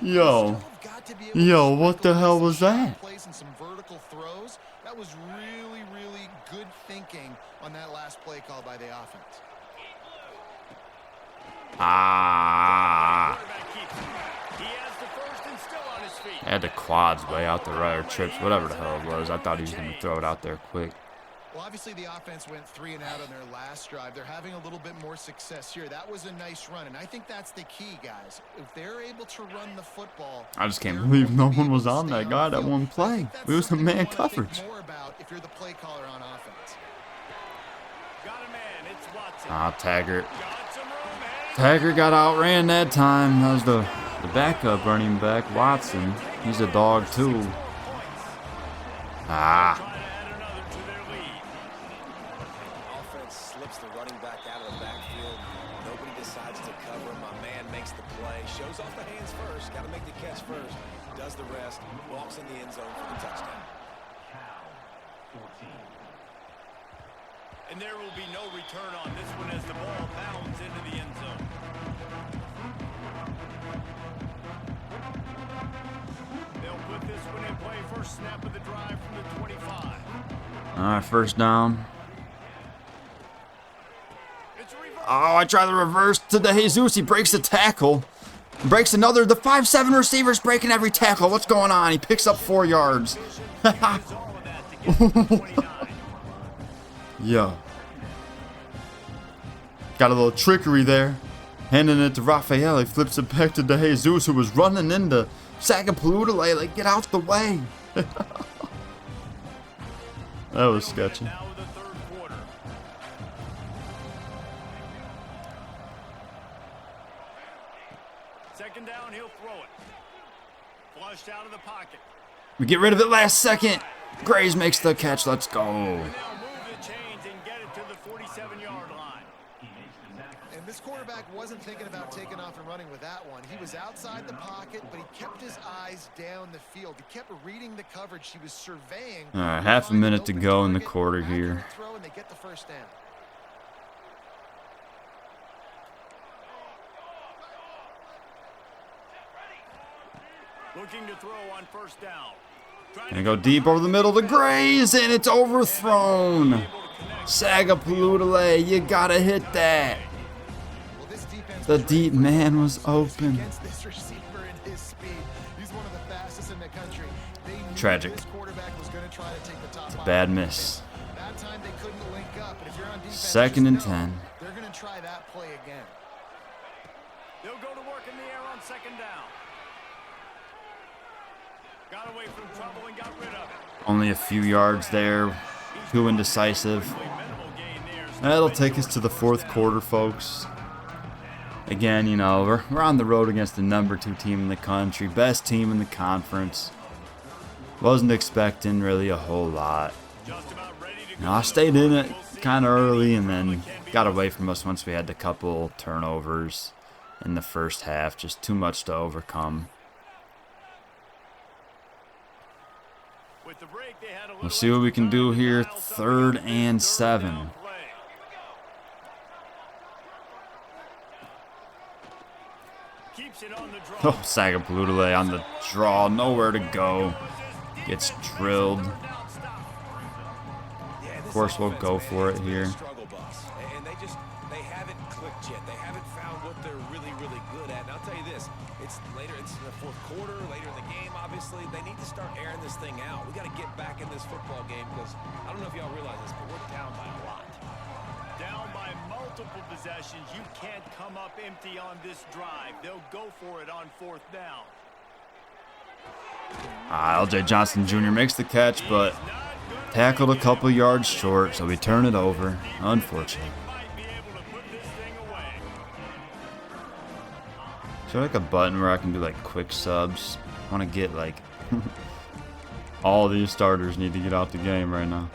Yo, what the hell was that? Some vertical throws. That was really, really good thinking on that last play call by the offense. Ah. Had the quads way out the right, or trips, whatever the hell it was. I thought he was going to throw it out there quick. Well, obviously the offense went 3 and out on their last drive. They're having a little bit more success here. That was a nice run, and I think that's the key, guys. If they're able to run the football, I just can't believe no one was on that guy that one play. It was a man coverage. more about if you're the play caller on offense. Ah, Taggart. Taggart got outran that time. That was the backup running back, Watson. He's a dog, too. Ah. Offense slips the running back out of the backfield. Nobody decides to cover. My man makes the play. Shows off the hands first. Got to make the catch first. Does the rest. Walks in the end zone for the touchdown. And there will be no return on this one as the ball bounds into the end zone. They'll put this one in play. First snap of the drive from the 25. All right, first down. Oh, I try the reverse to the Jesus. He breaks the tackle. Breaks another. The 5'7" receiver's breaking every tackle. What's going on? He picks up 4 yards. Yo. Got a little trickery there. Handing it to Raphael. He flips it back to DeJesus, who was running into Sagapalootalay. Like, get out the way. That was sketchy. Second down, he'll throw it. Flushed out of the pocket. We get rid of it last second. Graves makes the catch. Let's go. They'll move the chains and get it to the 47-yard line. And this quarterback wasn't thinking about taking off and running with that one. He was outside the pocket, but he kept his eyes down the field. He kept reading the coverage. He was surveying. All right, half a minute to go in the quarter here. Throw and they get the first down. Looking to throw on first down. And go deep over the middle to Graves, and it's overthrown. Sagapalootalay, you gotta hit that. The deep man was open. Tragic. It's a bad miss. Second and 10. They're going to try that play again. They'll go to work in the air on second down. Got away from trouble and got rid of it. Only a few yards there. Too indecisive. That'll take us to the fourth quarter, folks. Again, you know, we're on the road against the number 2 team in the country, best team in the conference. Wasn't expecting really a whole lot. You know, I stayed in it kind of early and then got away from us once we had a couple turnovers in the first half. Just too much to overcome. We'll see what we can do here. 3rd and 7. Oh, Sagapalootalay on the draw. Nowhere to go. Gets drilled. Of course, we'll go for it here. And they haven't clicked just yet. They haven't found what they're really, really good at. And I'll tell you this, it's in the fourth quarter, later in the game, obviously. They need to start airing this thing out. We got to get back in this football game because I don't know if y'all realize this, but we're down by a lot. Down by multiple possessions. You can't come up empty on this drive. They'll go for it on fourth down. LJ Johnson Jr. makes the catch, but tackled a couple yards short, so we turn it over. Unfortunate. Is there like a button where I can do like quick subs? I want to get like all these starters need to get out the game right now.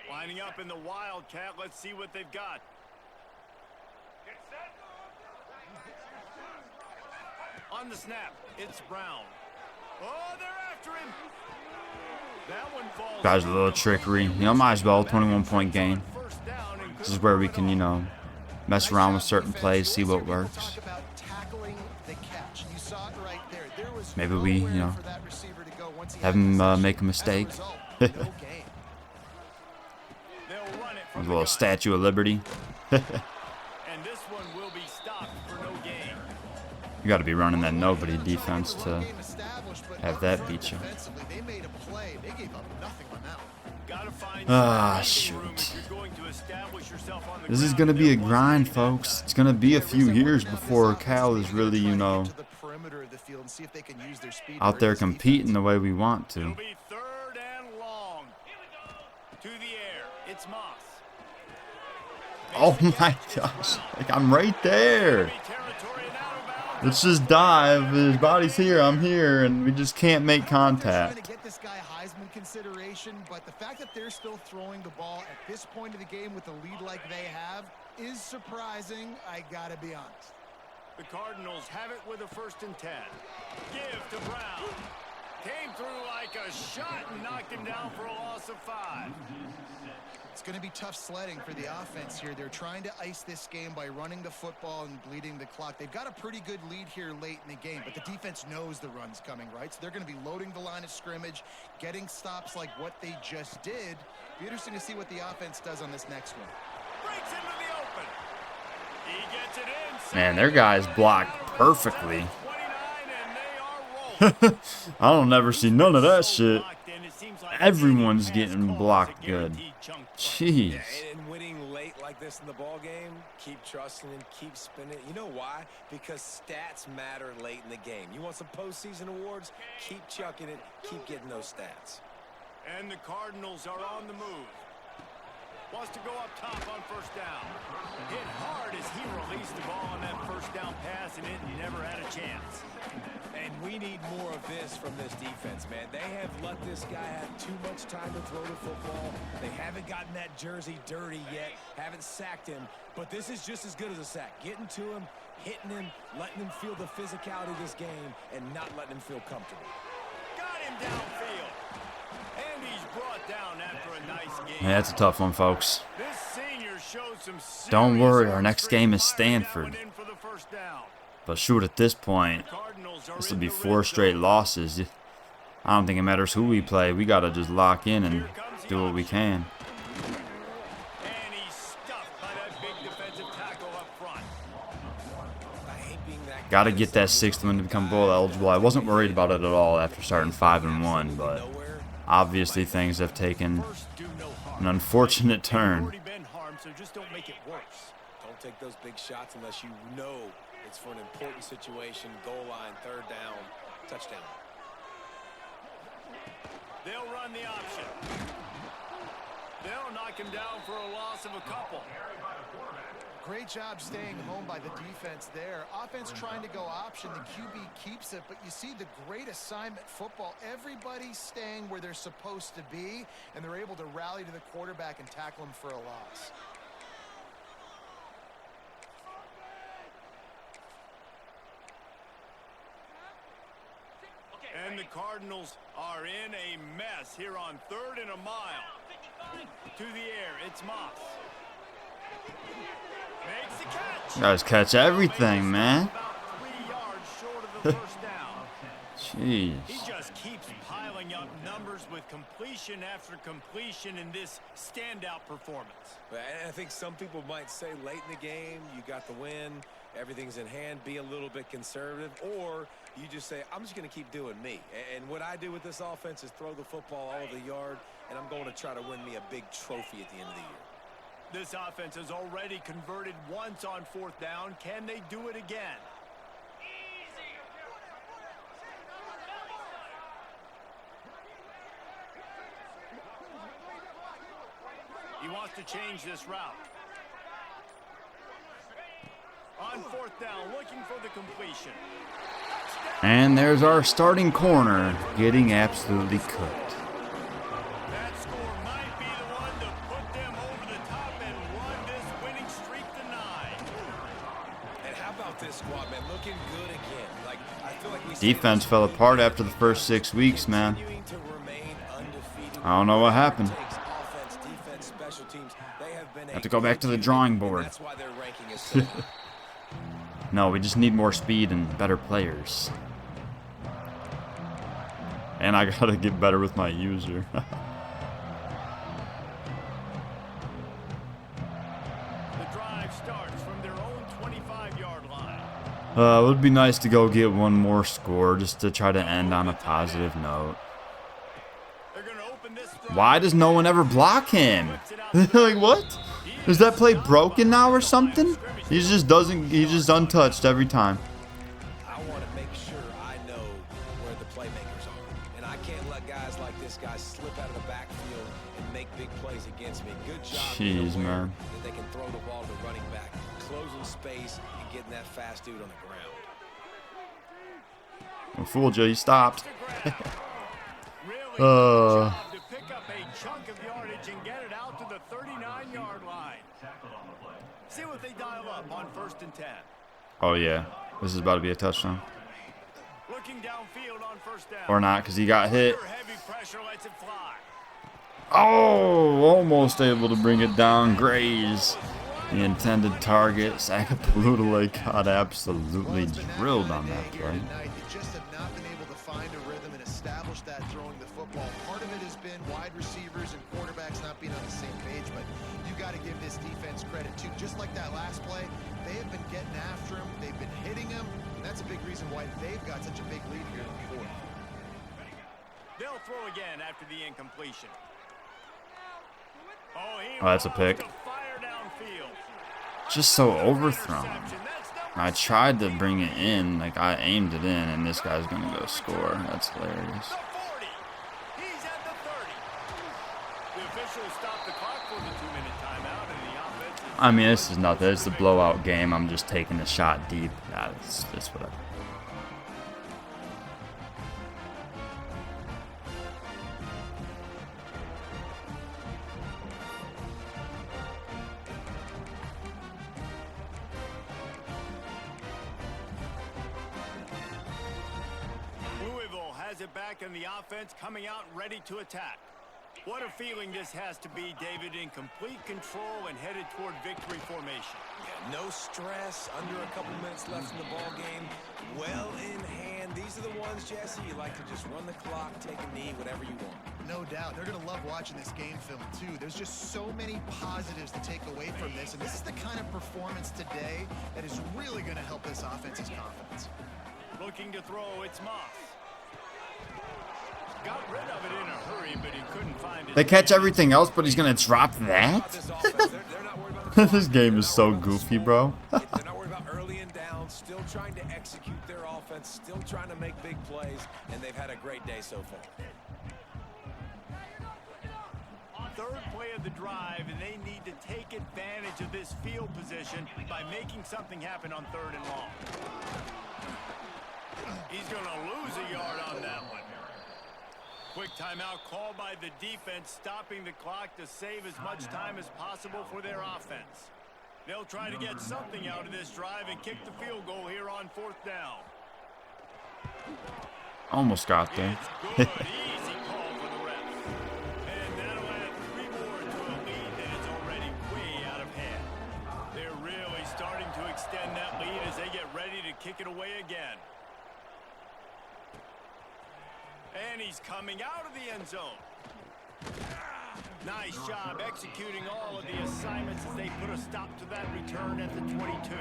Lining up in the Wildcat. Let's see what they've got. On the snap, it's Brown. Oh, they're after him. That one falls. Guys, a little trickery. You know, might as well 21-point game. This is where we can, you know, mess around with certain plays, see what works. Maybe we, you know, have him make a mistake. A little Statue of Liberty. And this one will be stopped for no gain. You got to be running that nobody defense to have that beat you. Shoot. This is going to be a grind, folks. It's going to be a few years before Cal is really, you know, out there competing the way we want to. It'll be third and long. To the air, it's Moss. Oh my gosh. Like, I'm right there. Let's just dive. His body's here. I'm here. And we just can't make contact. Consideration, but the fact that they're still throwing the ball at this point of the game with a lead like they have is surprising. I gotta be honest. The Cardinals have it with a 1st and 10. Give to Brown. Came through like a shot and knocked him down for a loss of 5. It's going to be tough sledding for the offense here. They're trying to ice this game by running the football and bleeding the clock. They've got a pretty good lead here late in the game, but the defense knows the run's coming, right? So they're going to be loading the line of scrimmage, getting stops like what they just did. Be interesting to see what the offense does on this next one. Breaks into the open. He gets it in. Man, their guys block perfectly. 29, and they are rolling. I don't never see none of that shit. Everyone's getting blocked good. Jeez. And winning late like this in the ball game, keep trusting and keep spinning. You know why? Because stats matter late in the game. You want some postseason awards? Keep chucking it. Keep getting those stats. And the Cardinals are on the move. Wants to go up top on 1st down. Hit hard as he released the ball on that 1st down pass, and it never had a chance. And we need more of this from this defense, man. They have let this guy have too much time to throw the football. They haven't gotten that jersey dirty yet, haven't sacked him, but this is just as good as a sack. Getting to him, hitting him, letting him feel the physicality of this game, and not letting him feel comfortable. Got him downfield. And he's brought down after a nice game. Yeah, that's a tough one, folks. This senior showed some Don't worry, our serious next game is fire that Stanford. went in for the 1st down. But shoot, at this point, this will be 4 straight losses. I don't think it matters who we play. We got to just lock in and do what we can. And he's stuffed by that big defensive tackle up front. Got to get that 6th one to become bowl eligible. I wasn't worried about it at all after starting 5-1, but obviously things have taken an unfortunate turn. Already been harmed, so just don't make it worse. Don't take those big shots unless you know it's for an important situation. Goal line, 3rd down, touchdown. They'll run the option. They'll knock him down for a loss of a couple. Great job staying home by the defense there. Offense trying to go option. The QB keeps it, but you see the great assignment football. Everybody's staying where they're supposed to be, and they're able to rally to the quarterback and tackle him for a loss. And the Cardinals are in a mess here on 3rd and a mile. To the air, it's Moss. Makes the catch. Guys, catch everything, man. About 3 yards short of the 1st down. Jeez. He just keeps piling piling up numbers with completion after completion in this standout performance. And I think some people might say late in the game, you got the win, everything's in hand, be a little bit conservative, or you just say, I'm just going to keep doing me. And what I do with this offense is throw the football all over the yard, and I'm going to try to win me a big trophy at the end of the year. This offense has already converted once on 4th down. Can they do it again? He wants to change this route. On 4th down, looking for the completion. And there's our starting corner getting absolutely cooked. That score might be the one to put them over the top and run this winning streak to 9. And how about this squad, man? Looking good again. Like, I feel like we Defense fell apart after the first 6 weeks, man. continuing to remain undefeated. I don't know what happened. Offense, defense, special teams. They have been Have to go back to the drawing board. That's why their ranking is so high. No, we just need more speed and better players. And I gotta get better with my user. The drive starts from their own 25-yard line. It would be nice to go get one more score just to try to end on a positive note. They're gonna open this drive. Why does no one ever block him? Like, what? Is that play broken now or something? He's just untouched every time. I want to make sure I know where the playmakers are. And I can't let guys like this guy slip out of the backfield and make big plays against me. Good job being Jeez, aware man. that they can throw the ball to running back, closing space, and getting that fast dude on the ground. I fooled you. He stopped. Really good job to pick up a chunk of yardage and get it out to the 39-yard line. See what they dial up on 1st and 10. Oh, yeah. This is about to be a touchdown. Looking downfield on 1st down. Or not, because he got hit. Heavy pressure lets it fly. Oh, almost able to bring it down. Graze the intended target. Sakapalootalay got absolutely drilled on that play. They just have not been able to find a rhythm and establish that throwing the football. Part of it has been wide receivers and quarterbacks not being on the same page, but you got to give this defense credit too. Just like that last play, they have been getting after him. They've been hitting him, and that's a big reason why they've got such a big lead here in the 4th. They'll throw again after the incompletion. Oh, that's a pick. Fire downfield. Just so overthrown. I tried to bring it in, like I aimed it in, and this guy's gonna go score. That's hilarious. The 40. He's at the 30. The officials stopped the clock for the 2-minute timeout, and the offense is... I mean, this is nothing. It's a blowout game. I'm just taking a shot deep. It's whatever. Louisville has it back, and the offense coming out ready to attack. What a feeling this has to be, David, in complete control and headed toward victory formation. Yeah, no stress, under a couple minutes left in the ball game. Well in hand. These are the ones, Jesse, you like to just run the clock, take a knee, whatever you want. No doubt. They're going to love watching this game film, too. There's just so many positives to take away from this, and this is the kind of performance today that is really going to help this offense's confidence. Looking to throw, it's Moss. Got rid of it in a hurry, but he couldn't find it. They catch everything else, but he's gonna drop that? This offense, they're not worried about the This game is so goofy, bro. They're not worried about early and down, still trying to execute their offense, still trying to make big plays, and they've had a great day so far. Third play of the drive, and they need to take advantage of this field position by making something happen on 3rd and long. He's going to lose a yard on that one. Quick timeout called by the defense, stopping the clock to save as much time as possible for their offense. They'll try to get something out of this drive and kick the field goal here on 4th down. Almost got there. It's good, easy call for the refs. And that'll add 3 more to a lead that is already way out of hand. They're really starting to extend that lead as they get ready to kick it away again. And he's coming out of the end zone. Nice job executing all of the assignments as they put a stop to that return at the 22.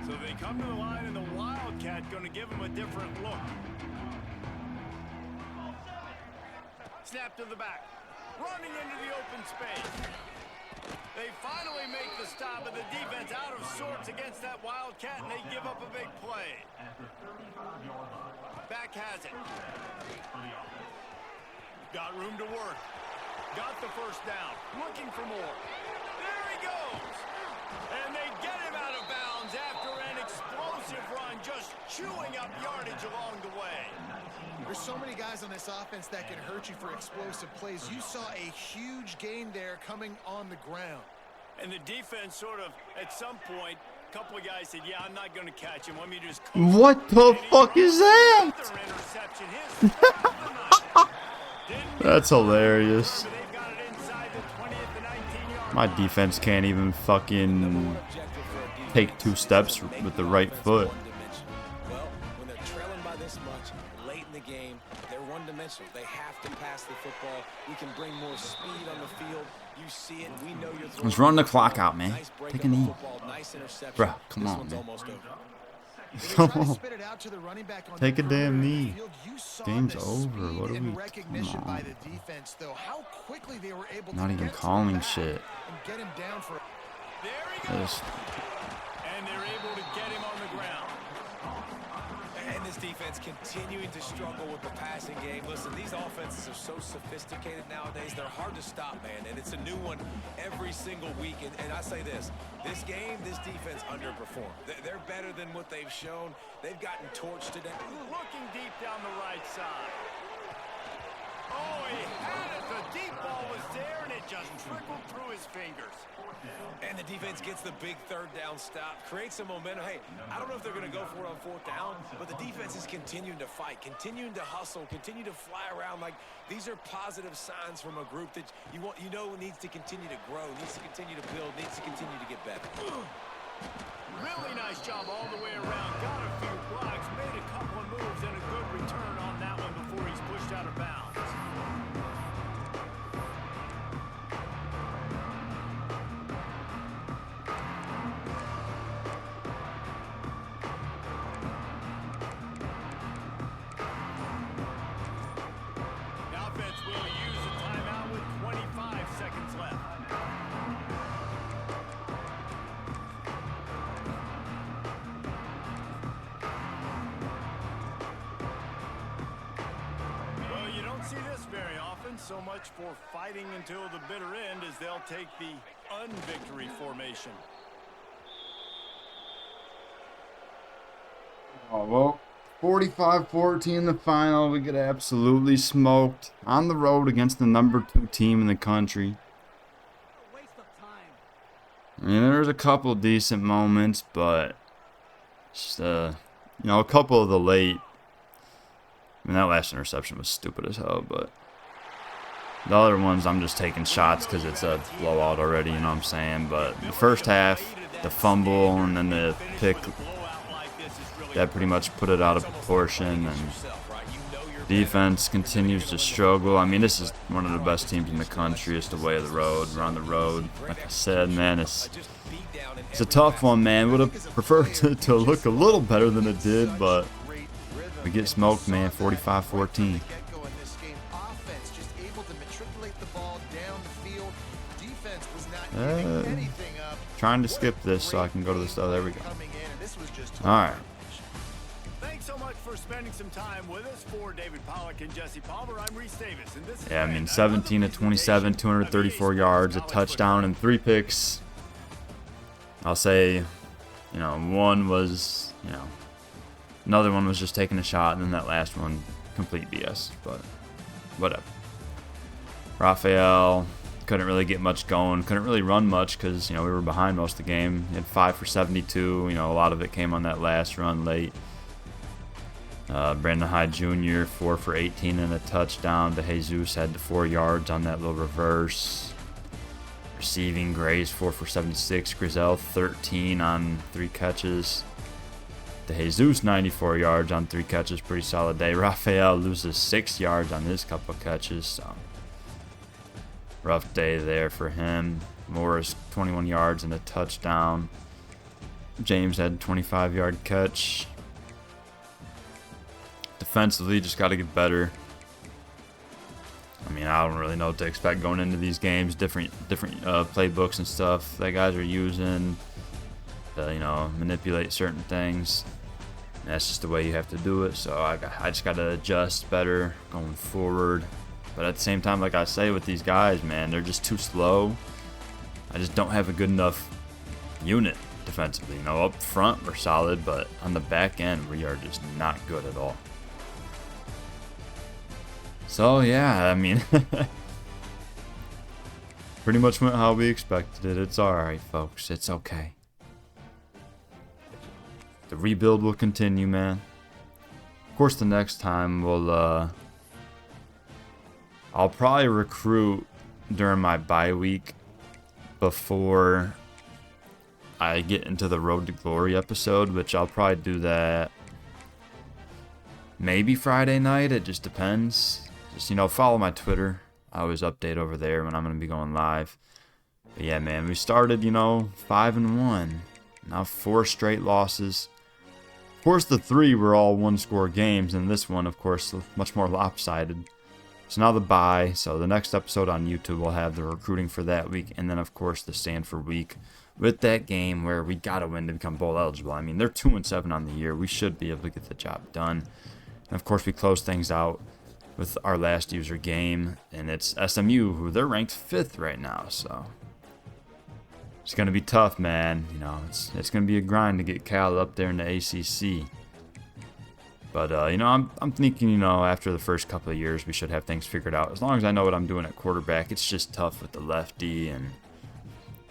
So they come to the line, and the Wildcat going to give him a different look. Snap to the back. Running into the open space. They finally make the stop, and the defense out of sorts against that Wildcat, and they give up a big play. Back has it. Got room to work. Got the first down. Looking for more. There he goes. And they get him out of bounds after an explosive run, just chewing up yardage along the way. There's so many guys on this offense that can hurt you for explosive plays. You saw a huge gain there coming on the ground. And the defense sort of, at some point, a couple of guys said, yeah, I'm not going to catch him. Let me just coach. What the fuck is that? Another interception. His first of the night. That's hilarious. They've got it inside the 20 at the 19-yard My line. defense can't even fucking take 2 steps with the right foot. Well, when they're trailing by this much late in the game, they're one-dimensional. They have to pass the football. We can bring more speed on the field. You see it. We know you're throwing. Let's run the clock out, man. Nice break Take a of the knee. football, nice interception. Bruh, come This on, one's man. almost over. They try to spit it out to the running back on Take the a damn perimeter of the knee. field. You saw Game's the over. speed What are and we- recognition come by on. the defense, though. How quickly they were able Not to even get to calling the back shit. and get him down for. There he goes. Just- And they're able to get him on the ground. And this defense continuing to struggle with the passing game. Listen, these offenses are so sophisticated nowadays. They're hard to stop, man. And it's a new one every single week. And I say this game, this defense underperformed. They're better than what they've shown. They've gotten torched today. Looking deep down the right side. Oh, he had it. The deep ball was there, and it just trickled through his fingers. And the defense gets the big third down stop, creates some momentum. Hey, I don't know if they're going to go for it on 4th down, but the defense is continuing to fight, continuing to hustle, continue to fly around. Like, these are positive signs from a group that you know needs to continue to grow, needs to continue to build, needs to continue to get better. Really nice job all the way around. Got a few blocks, made a couple of moves, and a good return on that one before he's pushed out of bounds. The offense will use a timeout with 25 seconds left. Well, you don't see this very often. So much for fighting until the bitter end as they'll take the unvictory formation. Oh, well, 45-14 the final. We get absolutely smoked on the road against the number 2 team in the country. I mean, there's a couple decent moments, but just, a couple of the late. I mean, that last interception was stupid as hell, but the other ones, I'm just taking shots because it's a blowout already, you know what I'm saying? But the first half, the fumble, and then the pick, that pretty much put it out of proportion, and defense continues to struggle. I mean, this is one of the best teams in the country. It's the way of the road. We're on the road. Like I said, man, it's a tough one, man. Would have preferred to look a little better than it did, but we get smoked, man, 45-14. Trying to skip this so I can go to this. Oh, there we go. All right. Thanks so much for spending some time with us. For David Pollock and Jesse Palmer, I'm Reese Davis, and this is Yeah, I mean, 17 to 27, 234 yards, a touchdown, and 3 picks. I'll say, one was, another one was just taking a shot, and then that last one, complete BS, but whatever. Raphael couldn't really get much going, couldn't really run much because, we were behind most of the game. He had 5 for 72, a lot of it came on that last run late. Brandon Hyde Jr., 4 for 18 and a touchdown. De Jesus had the 4 yards on that little reverse. Receiving, Grays 4 for 76. Grizel 13 on 3 catches. DeJesus 94 yards on 3 catches. Pretty solid day. Raphael loses 6 yards on his couple catches. So rough day there for him. Morris 21 yards and a touchdown. James had a 25-yard catch. Defensively, just got to get better. I mean, I don't really know what to expect going into these games. Different playbooks and stuff that guys are using to, you know, manipulate certain things. And that's just the way you have to do it. So I just got to adjust better going forward. But at the same time, like I say with these guys, man, they're just too slow. I just don't have a good enough unit defensively. You know, up front we're solid, but on the back end we are just not good at all. So yeah, I mean, pretty much went how we expected it. It's alright, folks. It's okay. The rebuild will continue, man. Of course, the next time I'll probably recruit during my bye week before I get into the Road to Glory episode, which I'll probably do that maybe Friday night. It just depends. Just, you know, follow my Twitter. I always update over there when I'm going to be going live. But yeah, man, we started, you know, 5-1. Now 4 straight losses. Of course, the 3 were all one-score games, and this one, of course, much more lopsided. So now the bye. So the next episode on YouTube will have the recruiting for that week, and then, of course, the Stanford week with that game where we got to win to become bowl eligible. I mean, they're 2-7 on the year. We should be able to get the job done. And, of course, we close things out with our last user game, and it's SMU, who they're ranked 5th right now. So it's going to be tough, man. You know, it's going to be a grind to get Cal up there in the ACC. But, you know, I'm thinking, you know, after the first couple of years, we should have things figured out. As long as I know what I'm doing at quarterback, it's just tough with the lefty and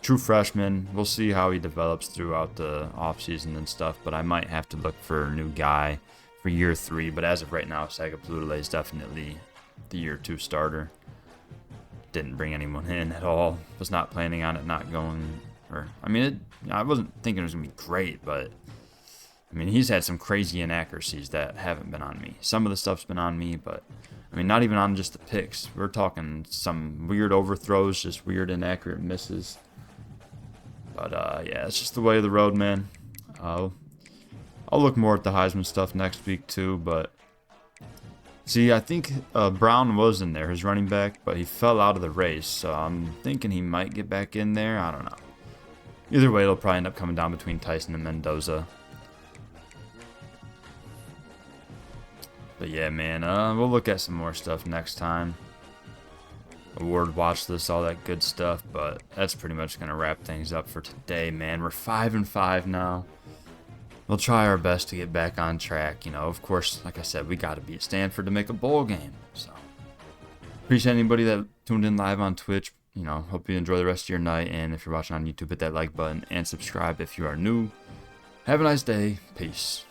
true freshman. We'll see how he develops throughout the offseason and stuff, but I might have to look for a new guy for year 3. But as of right now, Sagapulule is definitely the year 2 starter. Didn't bring anyone in at all. Was not planning on it not going, or, I mean, I wasn't thinking it was going to be great, but I mean, he's had some crazy inaccuracies that haven't been on me. Some of the stuff's been on me, but I mean, not even on just the picks. We're talking some weird overthrows, just weird inaccurate misses. But yeah, it's just the way of the road, man. I'll look more at the Heisman stuff next week too, but see, I think Brown was in there, his running back, but he fell out of the race, so I'm thinking he might get back in there. I don't know. Either way, it'll probably end up coming down between Tyson and Mendoza. But yeah, man, we'll look at some more stuff next time. Award watch list, all that good stuff, but that's pretty much going to wrap things up for today, man. We're 5-5 now. We'll try our best to get back on track. You know, of course, like I said, we got to beat Stanford to make a bowl game. So, appreciate anybody that tuned in live on Twitch. You know, hope you enjoy the rest of your night. And if you're watching on YouTube, hit that like button and subscribe if you are new. Have a nice day. Peace.